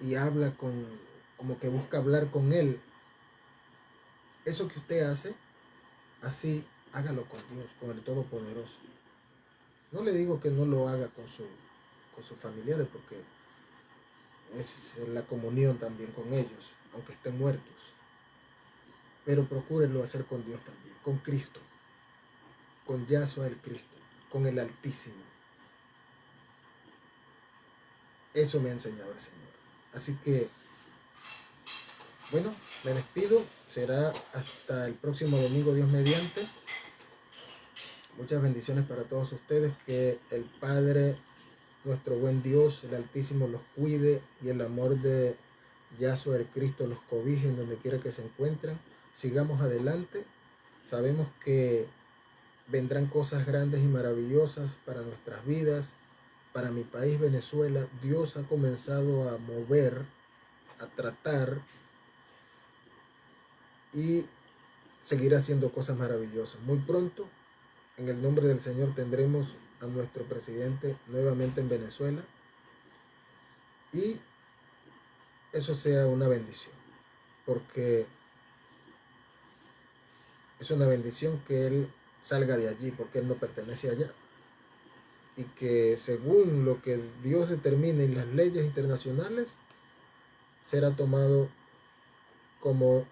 y habla como que busca hablar con él. Eso que usted hace, así hágalo con Dios, con el Todopoderoso. No le digo que no lo haga con sus familiares, porque es la comunión también con ellos, aunque estén muertos. Pero procúrenlo hacer con Dios también, con Cristo, con Yahshua el Cristo, con el Altísimo. Eso me ha enseñado el Señor. Así que, bueno, me despido. Será hasta el próximo domingo, Dios mediante. Muchas bendiciones para todos ustedes. Que el Padre, nuestro buen Dios, el Altísimo, los cuide y el amor de Yahshua el Cristo los cobije en donde quiera que se encuentren. Sigamos adelante. Sabemos que vendrán cosas grandes y maravillosas para nuestras vidas, para mi país Venezuela. Dios ha comenzado a mover, a tratar y seguir haciendo cosas maravillosas. Muy pronto, en el nombre del Señor, tendremos a nuestro presidente nuevamente en Venezuela y eso sea una bendición, porque es una bendición que él salga de allí, porque él no pertenece allá, y que según lo que Dios determine en las leyes internacionales, será tomado como